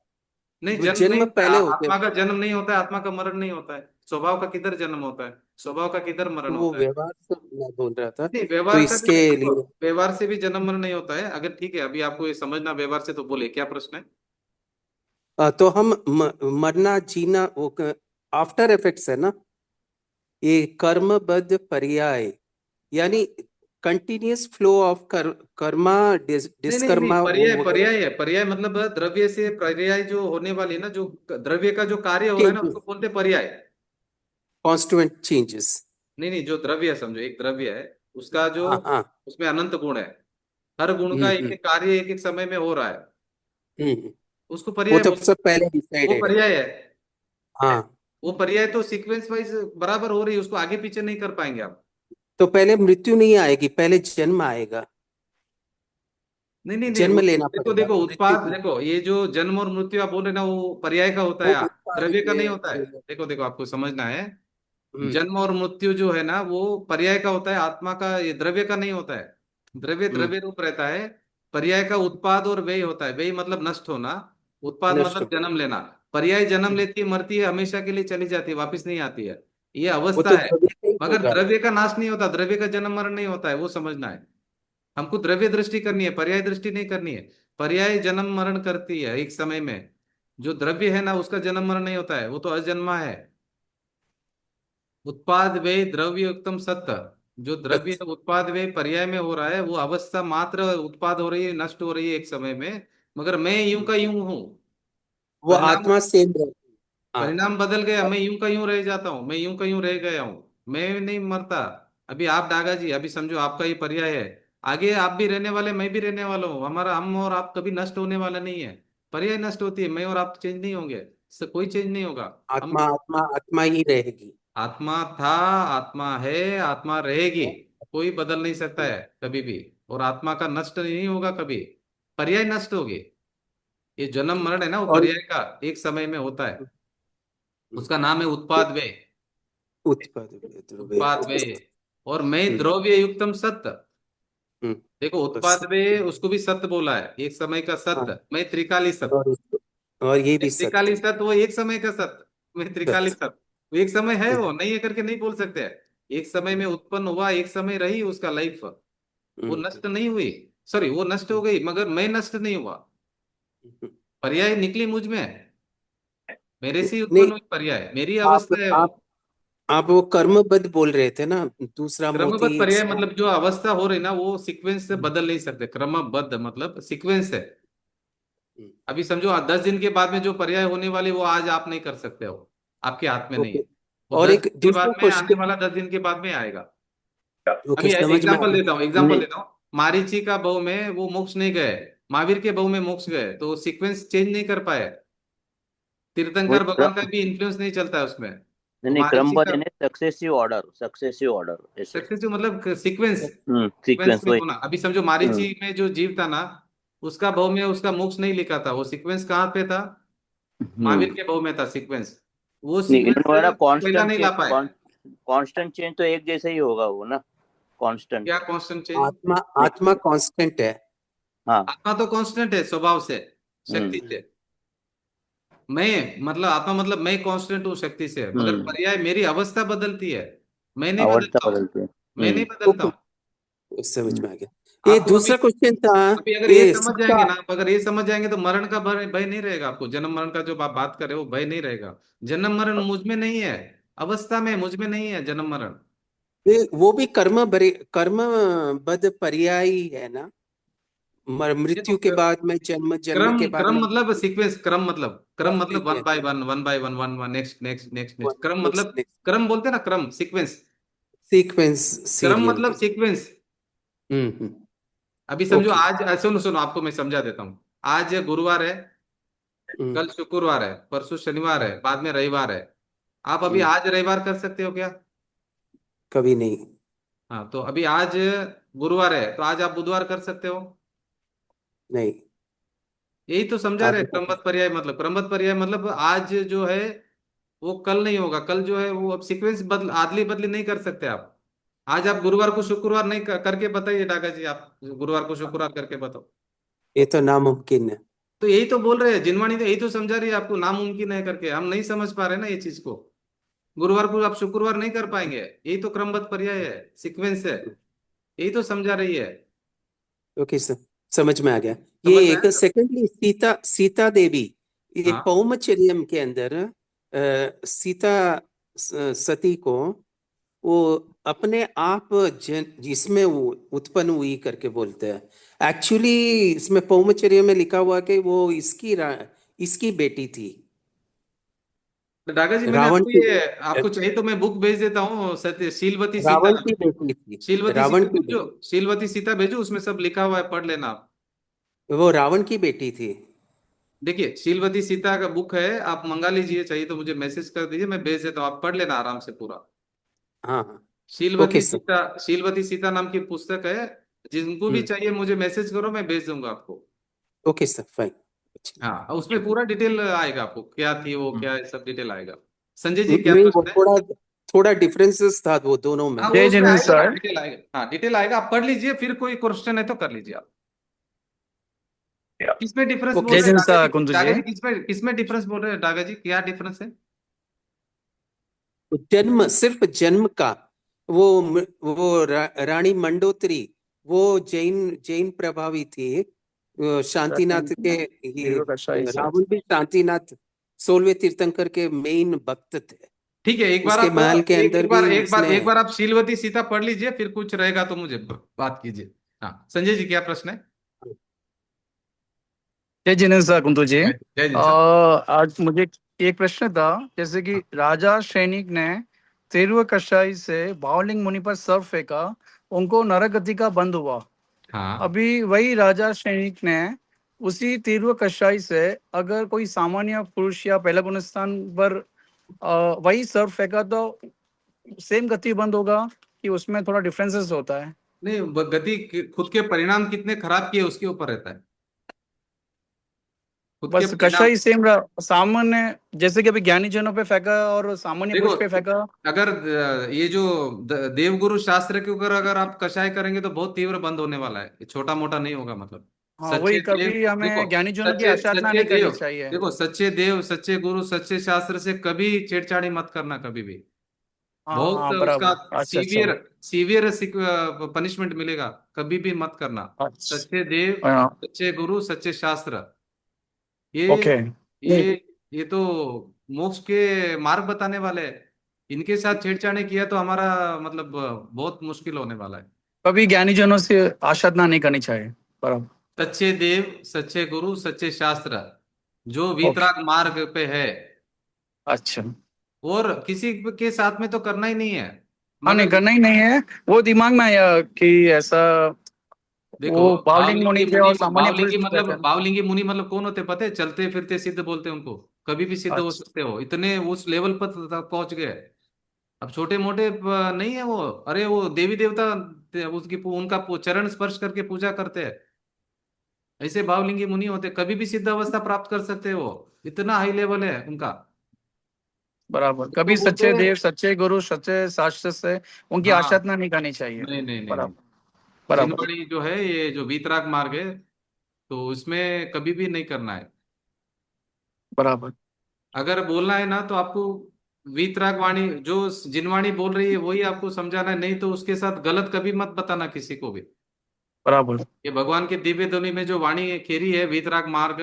नहीं, वो जन्म नहीं जन्म होता है, पहले होते हैं। आत्मा का जन्म नहीं होता है, आत्मा का मरण नहीं होता है। स्वभाव का किधर जन्म होता है, स्वभाव का किधर मरण तो वो होता है? व्यवहार से मैं बोल रहा था। नहीं, तो व्यवहार का भी इसके देखो, लिए व्यवहार से भी जन्म मरण नहीं होता है। अगर ठीक है, अभी आपको ये समझना व्यवहार से, तो बोले क्या प्रश्न है? तो हम मरना जीना वो आफ्टर इफेक्ट्स है ना, ये कर्मबद्ध पर्याय यानी कंटिन्यूअस फ्लो ऑफ कर्मा नहीं नहीं नहीं, डिस्कर्मा वो पर्याय वगैरह पर्याय है, पर्याय मतलब द्रव्य से पर्याय जो होने वाली है ना, जो द्रव्य का जो कार्य हो रहा है ना, चेंजेस, उसको बोलते हैं पर्याय। Constituent changes. नहीं नहीं, जो द्रव्य है, समझो एक द्रव्य है, उसका जो, हाँ हाँ। उसमें अनंत गुण है, हर गुण का एक हम्म। एक कार्य एक एक समय में हो रहा है, हम्म। उसको वो पर्याय तो बोलते सब पहले हैं। वो डिसाइडेड है। पर्याय है। हाँ। वो पर्याय तो सीक्वेंस वाइज बराबर हो रही है, उसको आगे पीछे नहीं कर पाएंगे आप। तो पहले मृत्यु नहीं आएगी, पहले जन्म आएगा, नहीं नहीं नहीं, जन्म वो लेना देखो पड़ेगा, देखो, मृत्यु उत्पाद देखो, ये जो जन्म और मृत्यु आप बोल रहे ना, वो पर्याय का होता वो है, उत्पाद द्रव्य का है नहीं होता है। जो। देखो देखो, आपको समझना है, हम्म। जन्म और मृत्यु जो है ना, वो पर्याय का होता है, आत्मा का, ये द्रव्य का नहीं होता है। द्रव्य हम्म। द्रव्य रूप रहता है, पर्याय का उत्पाद और व्यय होता है। व्यय मतलब नष्ट होना, उत्पाद नष्ट मतलब हो। जन्म लेना। पर्याय जन्म हम्म। लेती है, मरती है, हमेशा के लिए चली जाती है, वापस नहीं आती है, ये वो अवस्था तो है। द्रव्य का ही मगर होगा। द्रव्य का नाश नहीं होता, द्रव्य का जन्म मरण नहीं होता है, वो समझना है। हमको द्रव्य दृष्टि करनी है, पर्याय दृष्टि नहीं करनी है। पर्याय जन्म मरण करती है एक समय में, जो द्रव्य है ना, उसका जन्म मरण नहीं होता है, वो तो अजन्मा है। उत्पाद व्यय द्रव्य उत्तम सत्य, जो द्रव्य सच। उत्पाद व्यय पर्याय में हो रहा है, वो अवस्था मात्र उत्पाद हो रही है, नष्ट हो रही है एक समय में, मगर मैं यूं का यूं हूँ। वो परिणाम, आत्मा सेम रहती है। हाँ। परिणाम बदल गया, मैं यूं का यूं रह जाता हूँ, मैं यूं का यूं रह गया हूँ, मैं नहीं मरता। अभी आप डागा जी, अभी समझो आपका ही पर्याय है, आगे आप भी रहने वाले, मैं भी रहने वाला हूँ, हमारा हम और आप कभी नष्ट होने वाला नहीं है। पर्याय नष्ट होती है, मैं और आप चेंज नहीं होंगे, कोई चेंज नहीं होगा। हम आत्मा आत्मा आत्मा ही रहेगी। आत्मा था, आत्मा है, आत्मा रहेगी, कोई बदल नहीं सकता है कभी भी। और आत्मा का नष्ट नहीं होगा कभी, पर्याय नष्ट होगी। ये जन्म मरण है ना, वो और पर्याय का एक समय में होता है। उसका नाम है उत्पाद व्यय। उत्पाद द्रव्य। उत्पाद व्यय। और मैं हम्म, द्रव्य युक्तम सत्य। हम्म, देखो बस। उत्पाद व्यय उसको भी सत्य बोला है, एक समय का हाँ, सत्य। मैं त्रिकाली सत्य। और ये मैं भी त्रिकाली सत्य। सत्य, वो एक समय का सत्य। मैं त्रिकाली बस। सत्य, वो एक समय है, हम्म, वो नहीं है करके नहीं बोल सकते हैं। एक समय में उत्पन्न हुआ, एक समय रही उसका लाइफ, वो हम्म, नष्ट नहीं हुई। सॉरी, वो नष्ट हो गई मगर मैं नष्ट नहीं हुआ। हम्म। पर्याय निकली मुझ में, मेरे से ही उत्पन्न नहीं, हुई पर्याय, मेरी आप अवस्था है वो। आप आप वो कर्मबद्ध बोल रहे थे ना, दूसरा मोती क्रमबद्ध पर्याय मतलब जो अवस्था हो रही ना, वो सीक्वेंस से बदल नहीं सकते। क्रमबद्ध मतलब सीक्वेंस है। अभी समझो 10 दिन के बाद में जो पर्याय होने वाली, वो आज आप नहीं कर सकते हो, आपके हाथ में नहीं ओके। है। वो और दस एक दिन के दूसरा बाद में आने क्वेश्चन। वाला, 10 दिन के बाद में आएगा। ओके, अभी समझ में आ एग्जाम्पल गया। देता हूँ, एग्जाम्पल देता हूँ। मारीची का बहु में वो मोक्ष नहीं गए, महावीर के बहु में मोक्ष गए, तो सीक्वेंस चेंज नहीं कर पाए। वही तीर्थंकर भगवान का भी इन्फ्लुएंस नहीं चलता है उसमें। नहीं तो नहीं, मारीची क्रमबद्ध का नहीं, सक्सेसिव ऑर्डर ऐसे। सक्सेस मतलब सीक्वेंस, सीक्वेंस सीक्वेंस में वही। होना। अभी समझो हम्म, मारीची में जो जीव था ना, उसका बहु में उसका मोक्ष नहीं लिखा था, वो सीक्वेंस कहाँ पे था? महावीर हम्म। के बहु में था सीक्वेंस। वो नहीं, सीक्वेंस इन्होंने बोला पहला नहीं ला पाए। कांस्टेंट चेंज तो एक जैसा ही होगा वो ना, कांस्टेंट। क्या कांस्टेंट चेंज? आत्मा नहीं। आत्मा कांस्टेंट है। हाँ। आत्मा तो कांस्टेंट है स्वभाव से, शक्ति हम्म। से। मैं मतलब आत्मा मतलब मैं कांस्टेंट हूँ शक्ति से, मगर हम्म। पर्याय मेरी अवस्था बदलती है, मैं नहीं अवस्था बदलता हूँ। बदलती है। मैं नहीं हम्म। बदलता हूँ। ओके, समझ हम्म। में आ गया। ये आपको अभी दूसरा क्वेश्चन था। अभी अगर ये ये समझ सीता। जाएंगे ना, अगर ये समझ जाएंगे तो मरण का भय भय नहीं रहेगा आपको। जन्म मरण का जो आप बात कर रहे हो, वो भय नहीं रहेगा। जन्म मरण मुझ में नहीं है, अवस्था में मुझ में नहीं है जन्म मरण। वो भी कर्मबद्ध पर्याय ही है ना। देखो मृत्यु के बाद में जन्म, जन्म क्रम के बाद क्रम में मतलब सीक्वेंस, क्रम मतलब one sequence. By one, one by one, one one, next next next next. क्रम नेक्स्ट मतलब नेक्स्ट क्रम बोलते हैं ना, क्रम सीक्वेंस। सीक्वेंस, क्रम सीरियल मतलब की। सीक्वेंस। हम्म। अभी समझो ओके। आज, सुनो सुनो आपको मैं समझा देता हूँ। आज गुरुवार है, हम्म, कल शुक्रवार है, परसों शनिवार है, बाद में रविवार है। आप अभी हम्म, आज रविवार कर सकते हो क्या? कभी नहीं। हाँ, तो अभी आज गुरुवार है, तो आज आप बुधवार कर सकते हो। नहीं। यही तो समझा रहे आगे क्रमबद्ध पर्याय मतलब। क्रमबद्ध पर्याय मतलब आज जो है वो कल नहीं होगा, कल जो है वो अब सीक्वेंस बदल, आदली बदली नहीं कर सकते आप। आज आप गुरुवार को शुक्रवार नहीं करके बताइए डागा जी, आप गुरुवार को शुक्रवार करके बताओ। ये तो नामुमकिन है। तो यही तो बोल रहे हैं, जिनवाणी तो यही तो समझा रही है आपको, नामुमकिन है करके। हम नहीं समझ पा रहे ना ये चीज को। गुरुवार को आप शुक्रवार नहीं कर पाएंगे, यही तो क्रमबद्ध पर्याय है, सीक्वेंस है। यही तो समझा रही है। ओके सर, समझ में आ गया। ये समझ में एक आया? सेकेंडली, सीता सीता देवी, ये हाँ पौमचर्यम के अंदर सीता सती को वो अपने आप जिसमें वो उत्पन्न हुई करके बोलते हैं। एक्चुअली इसमें पौमचर्य में लिखा हुआ कि वो इसकी बेटी थी। तो डागा जी, मैंने रावण आपको की ये, आपको चाहिए तो मैं बुक भेज देता हूँ, सत्य शीलवती सीता। रावण की बेटी थी। शीलवती रावण सीता की भेजो, शीलवती सीता भेजो, उसमें सब लिखा हुआ है, पढ़ लेना आप। वो रावण की बेटी थी। देखिए शीलवती सीता का बुक है, आप मंगा लीजिए, चाहिए तो मुझे मैसेज कर दीजिए, मैं भेज देता हूँ, आप पढ़ लेना आराम से पूरा। हाँ हाँ। ओके शीलवती सर। सीता, शीलवती सीता नाम की पुस्तक है। जिनको भी चाहिए मुझे मैसेज करो, मैं भेज दूंगा आपको। Okay sir, fine. हाँ, उसमें पूरा डिटेल आएगा आपको, क्या थी वो, क्या है, सब डिटेल आएगा। संजय जी क्या नहीं, वो प्रश्न है? थोड़ा थोड़ा डिफरेंसेस था वो दोनों में। हाँ, वो जय उसमें जिनेन्द्र आएगा ना, सर। डिटेल आएगा। हाँ, डिटेल आएगा, आप पढ़ लीजिए, फिर कोई क्वेश्चन है तो कर लीजिए आप। किसमें डिफरेंस बोल ओके जय रहे हैं जिनेन्द्र सर। डागा सर जी? कुंतु जी। डागा जी किसमें किसमें डिफरेंस बोल रहे हैं डागा जी, क्या डिफरेंस है? जन्म, सिर्फ जन्म का। वो रानी मंडोत्री, वो जैन जैन प्रभावी थी। शांतिनाथ के, ये दीर्घ कषाय सर। रावण भी शांतिनाथ 16वें तीर्थंकर के मेन भक्त थे। ठीक है, एक बार उसके आप, महल के अंदर भी उसने। एक बार आप शीलवती सीता पढ़ लीजिए, फिर कुछ रहेगा तो मुझे बात कीजिए। हाँ, संजय जी क्या प्रश्न है? जय जिनेन्द्र सर कुंतु जी। जय जिन सर। आज मुझे एक प्रश्न था, जैसे कि राजा सैनिक ने तेरहवें कक्षाई से भावलिंग मुनि पर सर्प फेंका, उनको नरक गति का बंद हुआ। हाँ अभी वही राजा सैनिक ने उसी तीव्र कषाय से अगर कोई सामान्य पुरुष या पेलगुनस्तान पर वही सर्फ फेंका तो सेम गति बंद होगा कि उसमें थोड़ा डिफरेंसेस होता है? नहीं, गति खुद के परिणाम कितने खराब किए उसके ऊपर रहता है। खुद के बस परिणाम। कषाय सेम सामान्य, जैसे कि अभी ज्ञानी जनों पे फेंका और सामान्य देखो, पुरुष पे फेंका। अगर ये जो देवगुरु शास्त्र के ऊपर अगर आप कषाय करेंगे तो बहुत तीव्र बंद होने वाला है, छोटा मोटा नहीं होगा। मतलब हाँ, सच्चे वही देव, कभी देखो हमें ज्ञानी जनों की सच्चे आराधना सच्चे नहीं देव, करनी चाहिए। देखो सच्चे देव, सच्चे गुरु, सच्चे शास्त्र से कभी छेड़छाड़ी मत करना, कभी भी। हाँ बहुत हाँ, उसका बराबर। अच्छा अच्छा। सीवियर सीवियर पनिशमेंट मिलेगा, कभी भी मत करना। सच्चे देव, अच्छा, सच्चे गुरु, सच्चे शास्त्र, ओके। ये ये ये तो मोक्ष के मार्ग बताने वाले हैं। इनके साथ छेड़छाड़ी किया तो हमारा मतलब बहुत मुश्किल होने वाला है। कभी ज्ञानी जनों से आराधना नहीं करनी चाहिए, बराबर। सच्चे देव, सच्चे गुरु, सच्चे शास्त्र, जो ओके, वीतराग मार्ग पे है, अच्छा। और किसी के साथ में तो करना ही नहीं है। हाँ, नहीं मगर करना ही नहीं है। वो दिमाग में आया कि ऐसा देखो, वो बावलिंग भावलिंगी मुनि थे मुनि, और सामान्य पुरुष भी थे। भावलिंगी मुनि मतलब कौन होते पता है? चलते फिरते सिद्ध बोलते हैं उनको, कभी भी सिद्ध हो अच्छा, सकते हो, इतने उस लेवल पर तक पहुंच गए। अब छोटे मोटे नहीं है वो। अरे वो देवी देवता उसकी उनका चरण स्पर्श करके पूजा करते हैं, ऐसे भावलिंगी मुनि होते, कभी भी सिद्ध अवस्था प्राप्त कर सकते हो, इतना हाई लेवल है उनका। बराबर। तो कभी बोलते सच्चे हैं। देव, सच्चे गुरु, सच्चे शास्त्र से उनकी हाँ, आराधना नहीं करनी चाहिए। नहीं नहीं नहीं नहीं, बराबर बराबर जिनवाणी जो है, ये जो वीतराग मार्ग है, तो उसमें कभी भी नहीं करना है। बराबर अगर बोलना है ना तो आपको वीतराग वाणी जो जिनवाणी बोल रही है वही आपको समझाना है, नहीं तो उसके साथ गलत कभी मत बताना किसी को भी। बराबर ये भगवान के दिव्य ध्वनि में जो वाणी खेरी है, वीतराग मार्ग,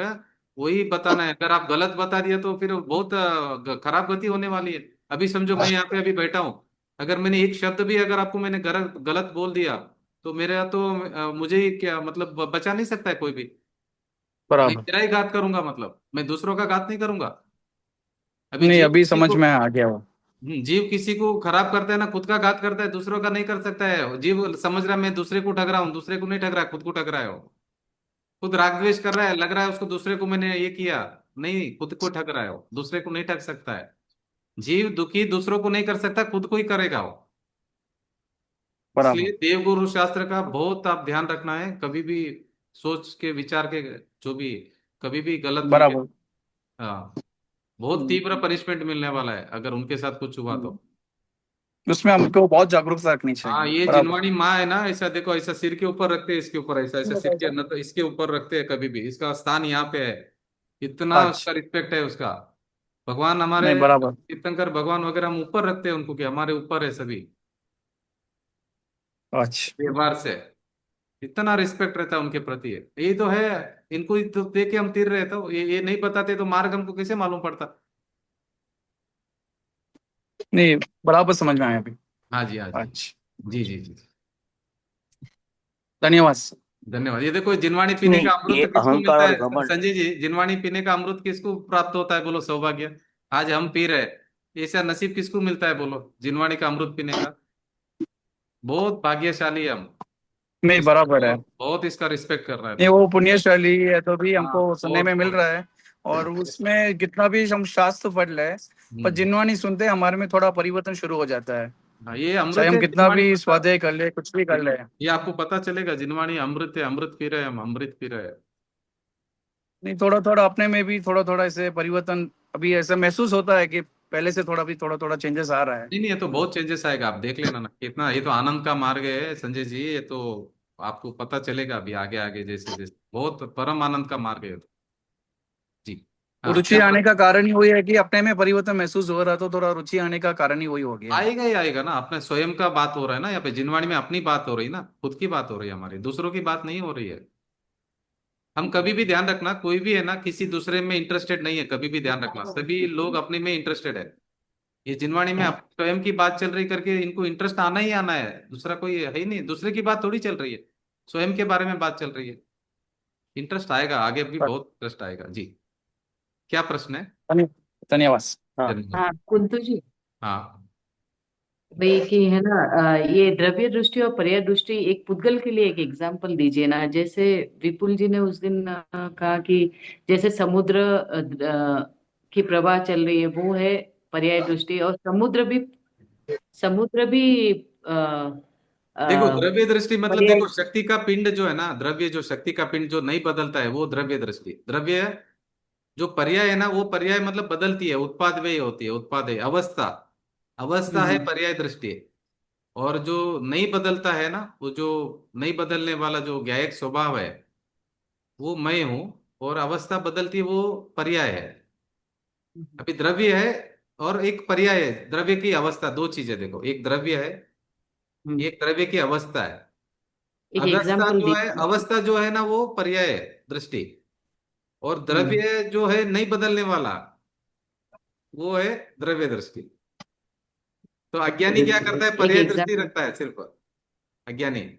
वही बताना है। अगर आप गलत बता दिया तो फिर बहुत खराब गति होने वाली है। अभी समझो मैं यहाँ पे अभी बैठा हूँ, अगर मैंने एक शब्द भी अगर आपको मैंने गलत गलत बोल दिया तो मेरा तो मुझे ही क्या मतलब, बचा नहीं सकता है कोई भी। मैं बराबर। मेरा ही घात करूंगा, मतलब मैं दूसरों का घात नहीं करूंगा। अभी नहीं, जीव अभी किसी समझ को में आ गया वो। जीव किसी को खराब करता है ना, खुद का घात करता है, दूसरों का नहीं कर सकता है। जीव समझ रहा है मैं दूसरे को ठग रहा हूँ, दूसरे को नहीं ठग रहा है, खुद को ठग रहा है वो। खुद राग द्वेष कर रहा है, लग रहा है उसको दूसरे को मैंने ये किया, नहीं, खुद को ठग रहा है वो, दूसरे को नहीं ठग सकता है। जीव दुखी दूसरों को नहीं कर सकता, खुद को ही करेगा वो। बराबर इसलिए देवगुरु शास्त्र का बहुत आप ध्यान रखना है, कभी भी सोच के विचार के जो भी, कभी भी गलत उनके। बराबर। हाँ, बहुत हम्म, तीव्र पनिशमेंट मिलने वाला है अगर उनके साथ कुछ हुआ तो। उसमें हमको बहुत जागरूकता रखनी हाँ, चाहिए। ये बराबर। जिनवाणी माँ है ना, ऐसा देखो, ऐसा सिर के ऊपर रखते हैं, इसके ऊपर ऐसा ऐसा सिर के न तो इसके ऊपर रखते हैं, कभी भी इसका स्थान यहाँ पे है, इतना अच्छा, उसका रिस्पेक्ट है उसका। भगवान हमारे नहीं बराबर। तीर्थंकर भगवान वगैरह हम ऊपर रखते हैं उनको, कि हमारे ऊपर है सभी अच्छा, व्यवहार से, इतना रिस्पेक्ट रहता है उनके प्रति। यही तो है, इनको ही तो देख के हम तीर रहे, तो ये नहीं बताते तो मार्ग हमको कैसे मालूम पड़ता। नहीं, बराबर समझ में आया अभी। हाँ जी, हाँ जी, अच्छा, जी जी जी। धन्यवाद। धन्यवाद। ये देखो, जिनवाणी पीने नहीं, का ये अमृत किसको अहंकार मिलता और है घमंड। संजय जी? जिनवाणी पीने का अमृत किसको प्राप्त होता है बोलो? सौभाग्य। आज हम पी रहे हैं, ऐसा नसीब किसको मिलता है बोलो, जिनवाणी का अमृत पीने का? बहुत भाग्यशाली है हम। नहीं, इसका बराबर है। बहुत बहुत इसका रिस्पेक्ट कर रहा है नहीं, लोग। वो पुण्यशाली है तो भी हाँ, हमको सुनने बहुत में मिल बहुत। रहा है। और उसमें कितना भी हम शास्त्र पढ़ ले, पर हम्म। जिनवानी सुनते हमारे में थोड़ा परिवर्तन शुरू हो जाता है। हाँ, ये चाहे अमृत हम है कितना जिनवाणी, भी मतलब स्वाध्याय कर ले, कुछ भी कर ले। ये आपको पता चलेगा, जिनवाणी अमृत है, अमृत पी रहे हैं हम, अमृत पी रहे हैं। नहीं, थोड़ा थोड़ा अपने में भी थोड़ा थोड़ा ऐसे परिवर्तन अभी ऐसा महसूस होता है कि पहले से थोड़ा भी थोड़ा थोड़ा चेंजेस आ रहा है। नहीं नहीं, ये तो बहुत चेंजेस आएगा, आप देख लेना ना कितना। ये तो आनंद का मार्ग है संजय जी, ये तो आपको पता चलेगा अभी आगे आगे, जैसे जैसे बहुत परम आनंद का मार्ग है ये तो। जी। वो हाँ, रुचि क्या आने का कारण ही वही है कि अपने में परिवर्तन महसूस हो रहा, तो थोड़ा रुचि आने का कारण ही वही हो गया। आएगा ही आएगा ना, अपने स्वयं का बात हो रहा है ना यहाँ पे, जिनवाणी में अपनी बात हो रही है ना, खुद की बात हो रही है, हमारी दूसरों की बात नहीं हो रही है। हम कभी भी ध्यान रखना, कोई भी है ना किसी दूसरे में इंटरेस्टेड नहीं है, कभी भी ध्यान रखना, सभी लोग अपने में इंटरेस्टेड है। ये जिनवाणी में स्वयं की बात चल रही करके इनको इंटरेस्ट आना ही आना है, दूसरा कोई है ही नहीं, दूसरे की बात थोड़ी चल रही है, स्वयं के बारे में बात चल रही है। इंटरेस्ट आएगा, आगे भी बहुत इंटरेस्ट आएगा जी। क्या प्रश्न है? धन्यवाद। हाँ धन्यवाद। हाँ कुंतु जी, हाँ भाई कि है ना, ये द्रव्य दृष्टि और पर्याय दृष्टि एक पुद्गल के लिए एक एग्जाम्पल दीजिए ना। जैसे विपुल जी ने उस दिन कहा कि जैसे समुद्र की प्रवाह चल रही है, वो है पर्याय दृष्टि। और समुद्र भी अ, देखो, अ, द्रव्य दृष्टि मतलब पर्याय। देखो, शक्ति का पिंड जो है ना, द्रव्य जो शक्ति का पिंड जो नहीं बदलता है वो द्रव्य दृष्टि। द्रव्य जो पर्याय है ना, वो पर्याय मतलब बदलती है, उत्पाद व्यय होती है, उत्पाद अवस्था। अवस्था है हम्म पर्याय दृष्टि। और जो नहीं बदलता है ना, वो जो नहीं बदलने वाला जो ज्ञायक स्वभाव है, वो मैं हूं। और अवस्था बदलती है, वो पर्याय है। हम्म अभी द्रव्य है और एक पर्याय है। द्रव्य की अवस्था, दो चीजें देखो, एक द्रव्य है, हम्म। एक द्रव्य की अवस्था है। एक अवस्था एग्जाम्पल जो है, दीजिए। अवस्था जो है ना, वो पर्याय है दृष्टि। और हम्म द्रव्य जो है नहीं बदलने वाला, वो है द्रव्य दृष्टि। तो अज्ञानी क्या करता है? एक पर्याय दृष्टि एग्जाम्पल। रखता है सिर्फ। अज्ञानी,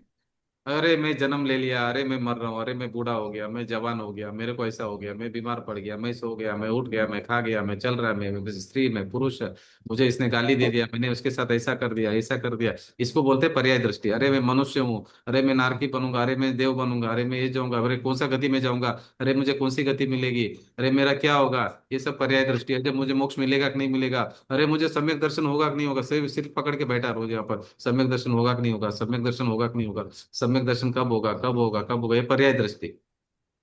अरे मैं जन्म ले लिया, अरे मैं मर रहा हूँ, अरे मैं बूढ़ा हो गया, मैं जवान हो गया, मेरे को ऐसा हो गया, मैं बीमार पड़ गया, मैं सो गया, मैं उठ गया, मैं खा गया, मैं चल रहा, मैं स्त्री, मैं पुरुष, मुझे इसने गाली दे दिया, मैंने उसके साथ ऐसा कर दिया, ऐसा कर दिया। इसको बोलते हैं पर्याय दृष्टि। अरे मैं मनुष्य हूँ, अरे मैं नारकी बनूंगा, अरे मैं देव बनूंगा, अरे मैं ये जाऊंगा, अरे कौन सा गति में जाऊंगा, अरे मुझे कौन सी गति मिलेगी, अरे मेरा क्या होगा। ये सब पर्याय दृष्टि है। जब मुझे मोक्ष मिलेगा कि नहीं मिलेगा, अरे मुझे सम्यक दर्शन होगा कि नहीं होगा, सिर्फ सिर्फ पकड़ के बैठा रोज यहाँ पर, सम्यक दर्शन होगा कि नहीं होगा, सम्यक दर्शन होगा कि नहीं होगा, सम्यक दर्शन कब होगा, कब होगा, कब होगा। ये पर्याय दृष्टि,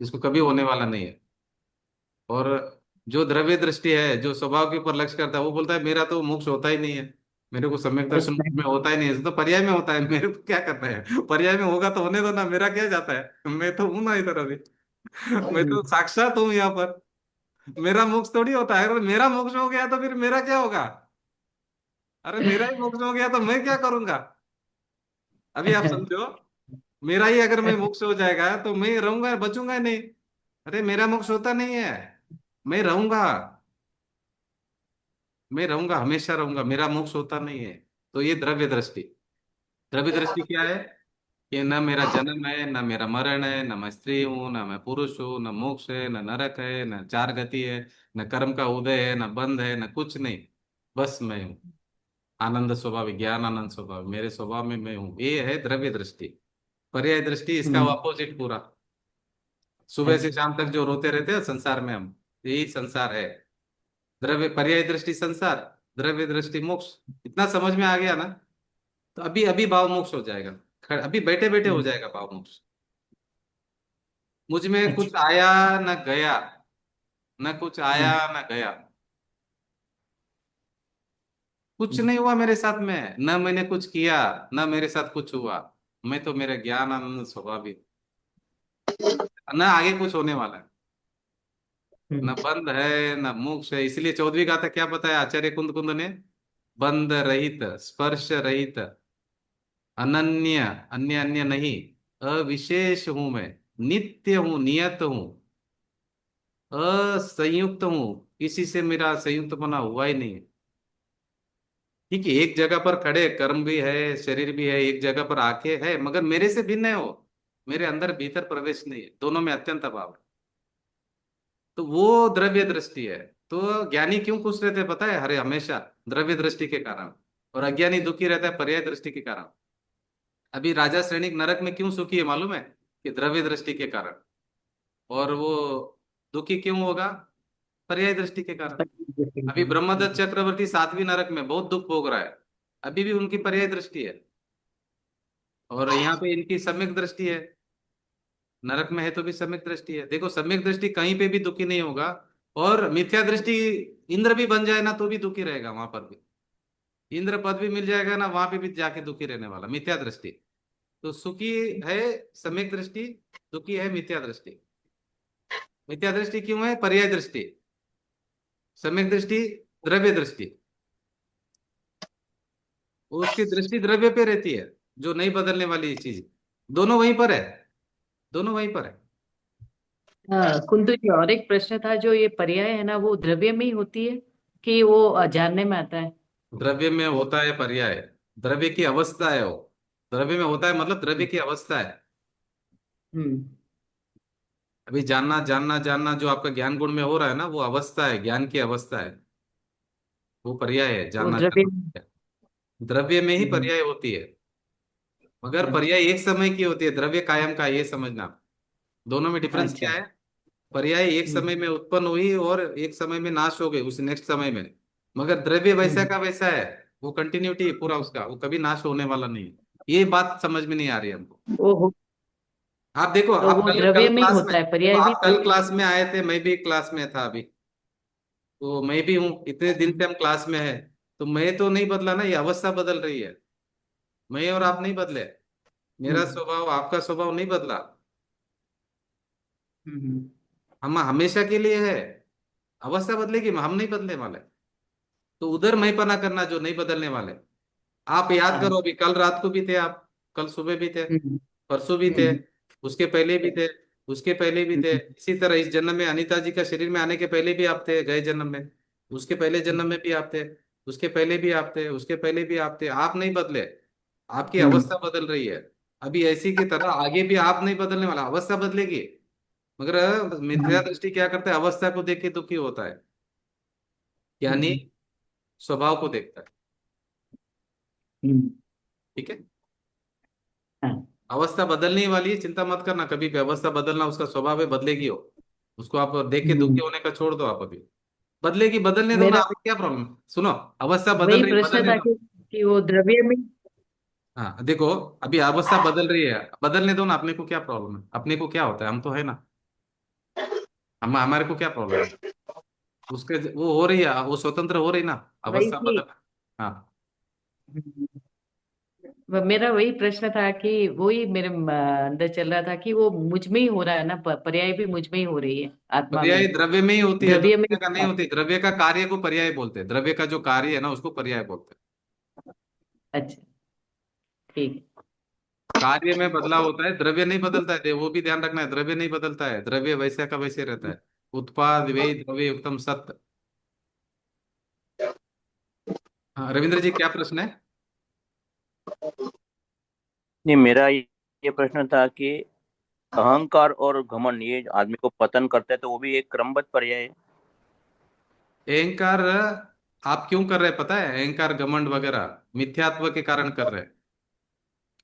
इसको कभी होने वाला नहीं है। और जो द्रव्य दृष्टि है, जो स्वभाव के ऊपर लक्ष्य करता है, वो बोलता है मेरा तो मोक्ष होता ही नहीं है, मेरे को सम्यक दर्शन में होता ही नहीं है, तो पर्याय में होता है, मेरे को क्या करना है, पर्याय में होगा तो होने दो ना, मेरा क्या जाता है, मैं तो हूं ना इधर अभी। मैं तो साक्षात हूँ यहाँ पर। मेरा मोक्ष थोड़ी होता है। अगर मेरा मोक्ष हो गया तो फिर मेरा क्या होगा? अरे मेरा ही मोक्ष हो गया तो मैं क्या करूंगा? अभी आप समझो, मेरा ही अगर मैं मोक्ष हो जाएगा तो मैं रहूंगा, बचूंगा नहीं। अरे मेरा मोक्ष होता नहीं है, मैं रहूंगा, मैं रहूंगा, हमेशा रहूंगा, मेरा मोक्ष होता नहीं है। तो ये द्रव्य दृष्टि। द्रव्य दृष्टि क्या है? कि न मेरा जन्म है, न मेरा मरण है, न मैं स्त्री हूँ, न मैं पुरुष हूँ, न मोक्ष है, न नरक है, न चार गति है, न कर्म का उदय है, न बंध है, न कुछ नहीं। बस मैं हूँ, आनंद स्वभाव, ज्ञान आनंद स्वभाव, मेरे स्वभाव में मैं हूँ। ये है द्रव्य दृष्टि। पर्याय दृष्टि इसका हम्म। अपोजिट पूरा। सुबह से अच्छा। शाम तक जो रोते रहते हैं संसार में हम, यही संसार है। द्रव्य पर्याय दृष्टि संसार, द्रव्य दृष्टि मोक्ष। इतना समझ में आ गया ना? तो अभी अभी भाव मोक्ष हो जाएगा। अभी बैठे बैठे हो हम्म, जाएगा भाव मोक्ष। मुझ में अच्छा। कुछ आया न गया, न कुछ आया हम्म न गया, कुछ नहीं हुआ मेरे साथ में, न मैंने कुछ किया, न मेरे साथ कुछ हुआ। मैं तो मेरा ज्ञान आनंद स्वाभाविक, न आगे कुछ होने वाला है, न हम्म। बंध है न मोक्ष है। इसलिए 14वीं गाथा क्या बताया आचार्य कुंद कुंद ने? बंध रहित, स्पर्श रहित, अनन्य, अन्य अन्य नहीं, अविशेष हूं मैं, नित्य हूं, नियत हूं, असंयुक्त हूं, किसी से मेरा संयुक्त बना हुआ ही नहीं है। ठीक है, एक जगह पर खड़े, कर्म भी है, शरीर भी है, एक जगह पर आके है, मगर मेरे से भिन्न है वो, मेरे अंदर भीतर प्रवेश नहीं है, दोनों में अत्यंत अभाव है। तो वो द्रव्य दृष्टि है। तो ज्ञानी क्यों खुश रहते हैं पता है? हरे हमेशा द्रव्य दृष्टि के कारण। और अज्ञानी दुखी रहता है पर्याय दृष्टि के कारण। अभी राजा श्रेणिक नरक में क्यों सुखी है मालूम है? कि द्रव्य दृष्टि के कारण। और वो दुखी क्यों होगा? पर्याय दृष्टि के कारण। अभी ब्रह्मदत्त चक्रवर्ती 7वीं नरक में बहुत दुख भोग रहा है, अभी भी उनकी पर्याय दृष्टि है। और यहाँ पे इनकी सम्यक दृष्टि है। नरक में है तो भी सम्यक दृष्टि है। देखो, सम्यक दृष्टि कहीं पे भी दुखी नहीं होगा। और मिथ्या दृष्टि, इंद्र भी बन जाए ना तो भी दुखी रहेगा वहां पर भी। इंद्र पद भी मिल जाएगा ना, वहां पे भी जाके दुखी रहने वाला, मिथ्या दृष्टि। तो सुखी है सम्यक दृष्टि, दुखी है मिथ्या दृष्टि। मिथ्या दृष्टि क्यों है? पर्याय दृष्टि। सम्यक दृष्टि द्रव्य दृष्टि। वो उसकी दृष्टि द्रव्य पे रहती है, जो नहीं बदलने वाली चीज। दोनों वहीं पर है, दोनों वहीं पर है। हाँ कुंतु जी, और एक प्रश्न था, जो ये पर्याय है ना, वो द्रव्य में ही होती है कि वो जानने में आता है? द्रव्य में होता है पर्याय, द्रव्य की अवस्था है वो। द्रव्य में होता है मतलब द्रव्य की अवस्था है। हम्म। अभी जानना जानना जानना जो आपका ज्ञान गुण में हो रहा है ना, वो अवस्था है, ज्ञान की अवस्था है, वो पर्याय है, वो जानना द्रव्य। जानना। द्रव्य में ही पर्याय होती है, मगर पर्याय एक समय की होती है, द्रव्य कायम का है, ये समझना। दोनों में डिफरेंस अच्छा। क्या है? पर्याय एक समय में उत्पन्न हुई और एक समय में नाश हो गई उस नेक्स्ट समय में, मगर द्रव्य वैसा का वैसा है, वो कंटिन्यूटी है पूरा उसका, वो कभी नाश होने वाला नहीं है। ये बात समझ में नहीं आ रही हमको। वो आप देखो, तो आप वो कल कल द्रव्य में ही क्लास में, होता है, देखो पर्याय भी आप कल क्लास में आए थे, मैं भी क्लास में था अभी, तो मैं भी हूँ, इतने दिन से हम क्लास में है, तो मैं तो नहीं बदला ना, ये अवस्था बदल रही है। मैं और आप नहीं बदले, मेरा स्वभाव आपका स्वभाव नहीं बदला, हम हमेशा के लिए है। अवस्था बदलेगी, हम नहीं बदलने वाले। तो उधर मैं पना करना जो नहीं बदलने वाले। आप याद करो, अभी कल रात को भी थे आप, कल सुबह भी थे, परसों भी थे, उसके पहले भी थे, उसके पहले भी थे। इसी तरह इस जन्म में अनीता जी का शरीर में आने के पहले भी आप थे, गए जन्म में, उसके पहले जन्म में भी आप थे, उसके पहले भी आप थे, उसके पहले भी आप थे। आप नहीं बदले, आपकी अवस्था बदल रही है। अभी ऐसी की तरह आगे भी आप नहीं बदलने वाला, अवस्था बदलेगी। मगर मिथ्या दृष्टि क्या करता है? अवस्था को देख के दुखी होता है, यानी स्वभाव को देखता है। ठीक है, अवस्था बदलने वाली है, चिंता मत करना कभी भी। अवस्था बदलना उसका स्वभाव है, बदलेगी वो। उसको आप देख के दुखी होने का छोड़ दो, आप अभी बदलेगी, बदलने दो ना, मेरा आपको क्या प्रॉब्लम? सुनो, अवस्था बदल वही रही, प्रश्न बदलने था दो। कि वो द्रव्य में। हाँ देखो, अभी अवस्था बदल रही है, बदलने दो ना, अपने को क्या प्रॉब्लम है? अपने को क्या होता है? हम तो है ना, हम हमारे को क्या प्रॉब्लम है? उसके वो हो रही है, वो स्वतंत्र हो रही ना, वही अवस्था थी। बदल। हाँ, मेरा वही प्रश्न था कि वही मेरे अंदर चल रहा था कि वो मुझ में ही हो रहा है ना, पर्याय भी मुझ में ही हो रही है, आत्मा में पर्याय ही, द्रव्य में ही होती है, द्रव्य में द्रव्य ही। का नहीं होती। द्रव्य का कार्य को पर्याय बोलते हैं, द्रव्य का जो कार्य है ना उसको पर्याय बोलते हैं। अच्छा, ठीक कार्य में बदलाव होता है, द्रव्य नहीं बदलता है, वो भी ध्यान रखना है, द्रव्य नहीं बदलता है, द्रव्य वैसे का वैसे रहता है। उत्पाद वे द्रव्य उत्तम सत्य। हाँ रविंद्र जी, क्या प्रश्न है? नहीं, मेरा ये प्रश्न था कि अहंकार और घमंड ये आदमी को पतन करता है, तो वो भी एक क्रमबद्ध पर्याय है। अहंकार आप क्यों कर रहे हैं पता है? अहंकार घमंड वगैरह मिथ्यात्व के कारण कर रहे हैं,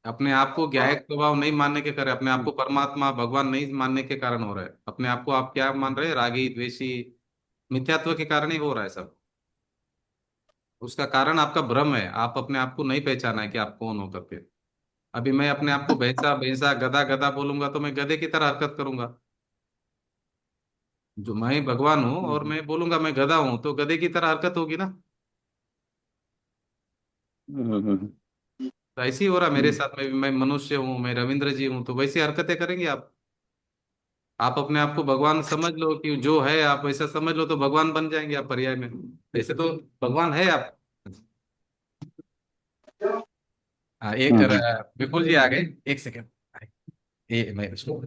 अपने आप को ज्ञायक स्वभाव नहीं मानने के कारण, अपने आप को परमात्मा भगवान नहीं मानने के कारण हो रहा है। अपने आप को आप क्या मान रहे हैं? रागी द्वेषी, मिथ्यात्व के कारण ही हो रहा है सब। उसका कारण आपका भ्रम है, आप अपने आप को नहीं पहचाना है कि आप कौन हो करके। अभी मैं अपने आप को भैंसा भैंसा गधा गधा बोलूंगा तो मैं गधे की तरह हरकत करूंगा। जो मैं भगवान हूं और मैं बोलूंगा मैं गधा हूं, तो गधे की तरह हरकत होगी ना। तो ऐसे ही हो रहा मेरे साथ में भी, मैं मनुष्य हूँ, मैं रविंद्र जी हूँ, तो वैसी हरकतें करेंगे आप। आप अपने आप को भगवान समझ लो कि जो है आप वैसा समझ लो, तो भगवान बन जाएंगे आप पर्याय में। वैसे तो भगवान है आप। हाँ, एक विपुल जी आ गए, एक सेकेंड, ये मैं उसको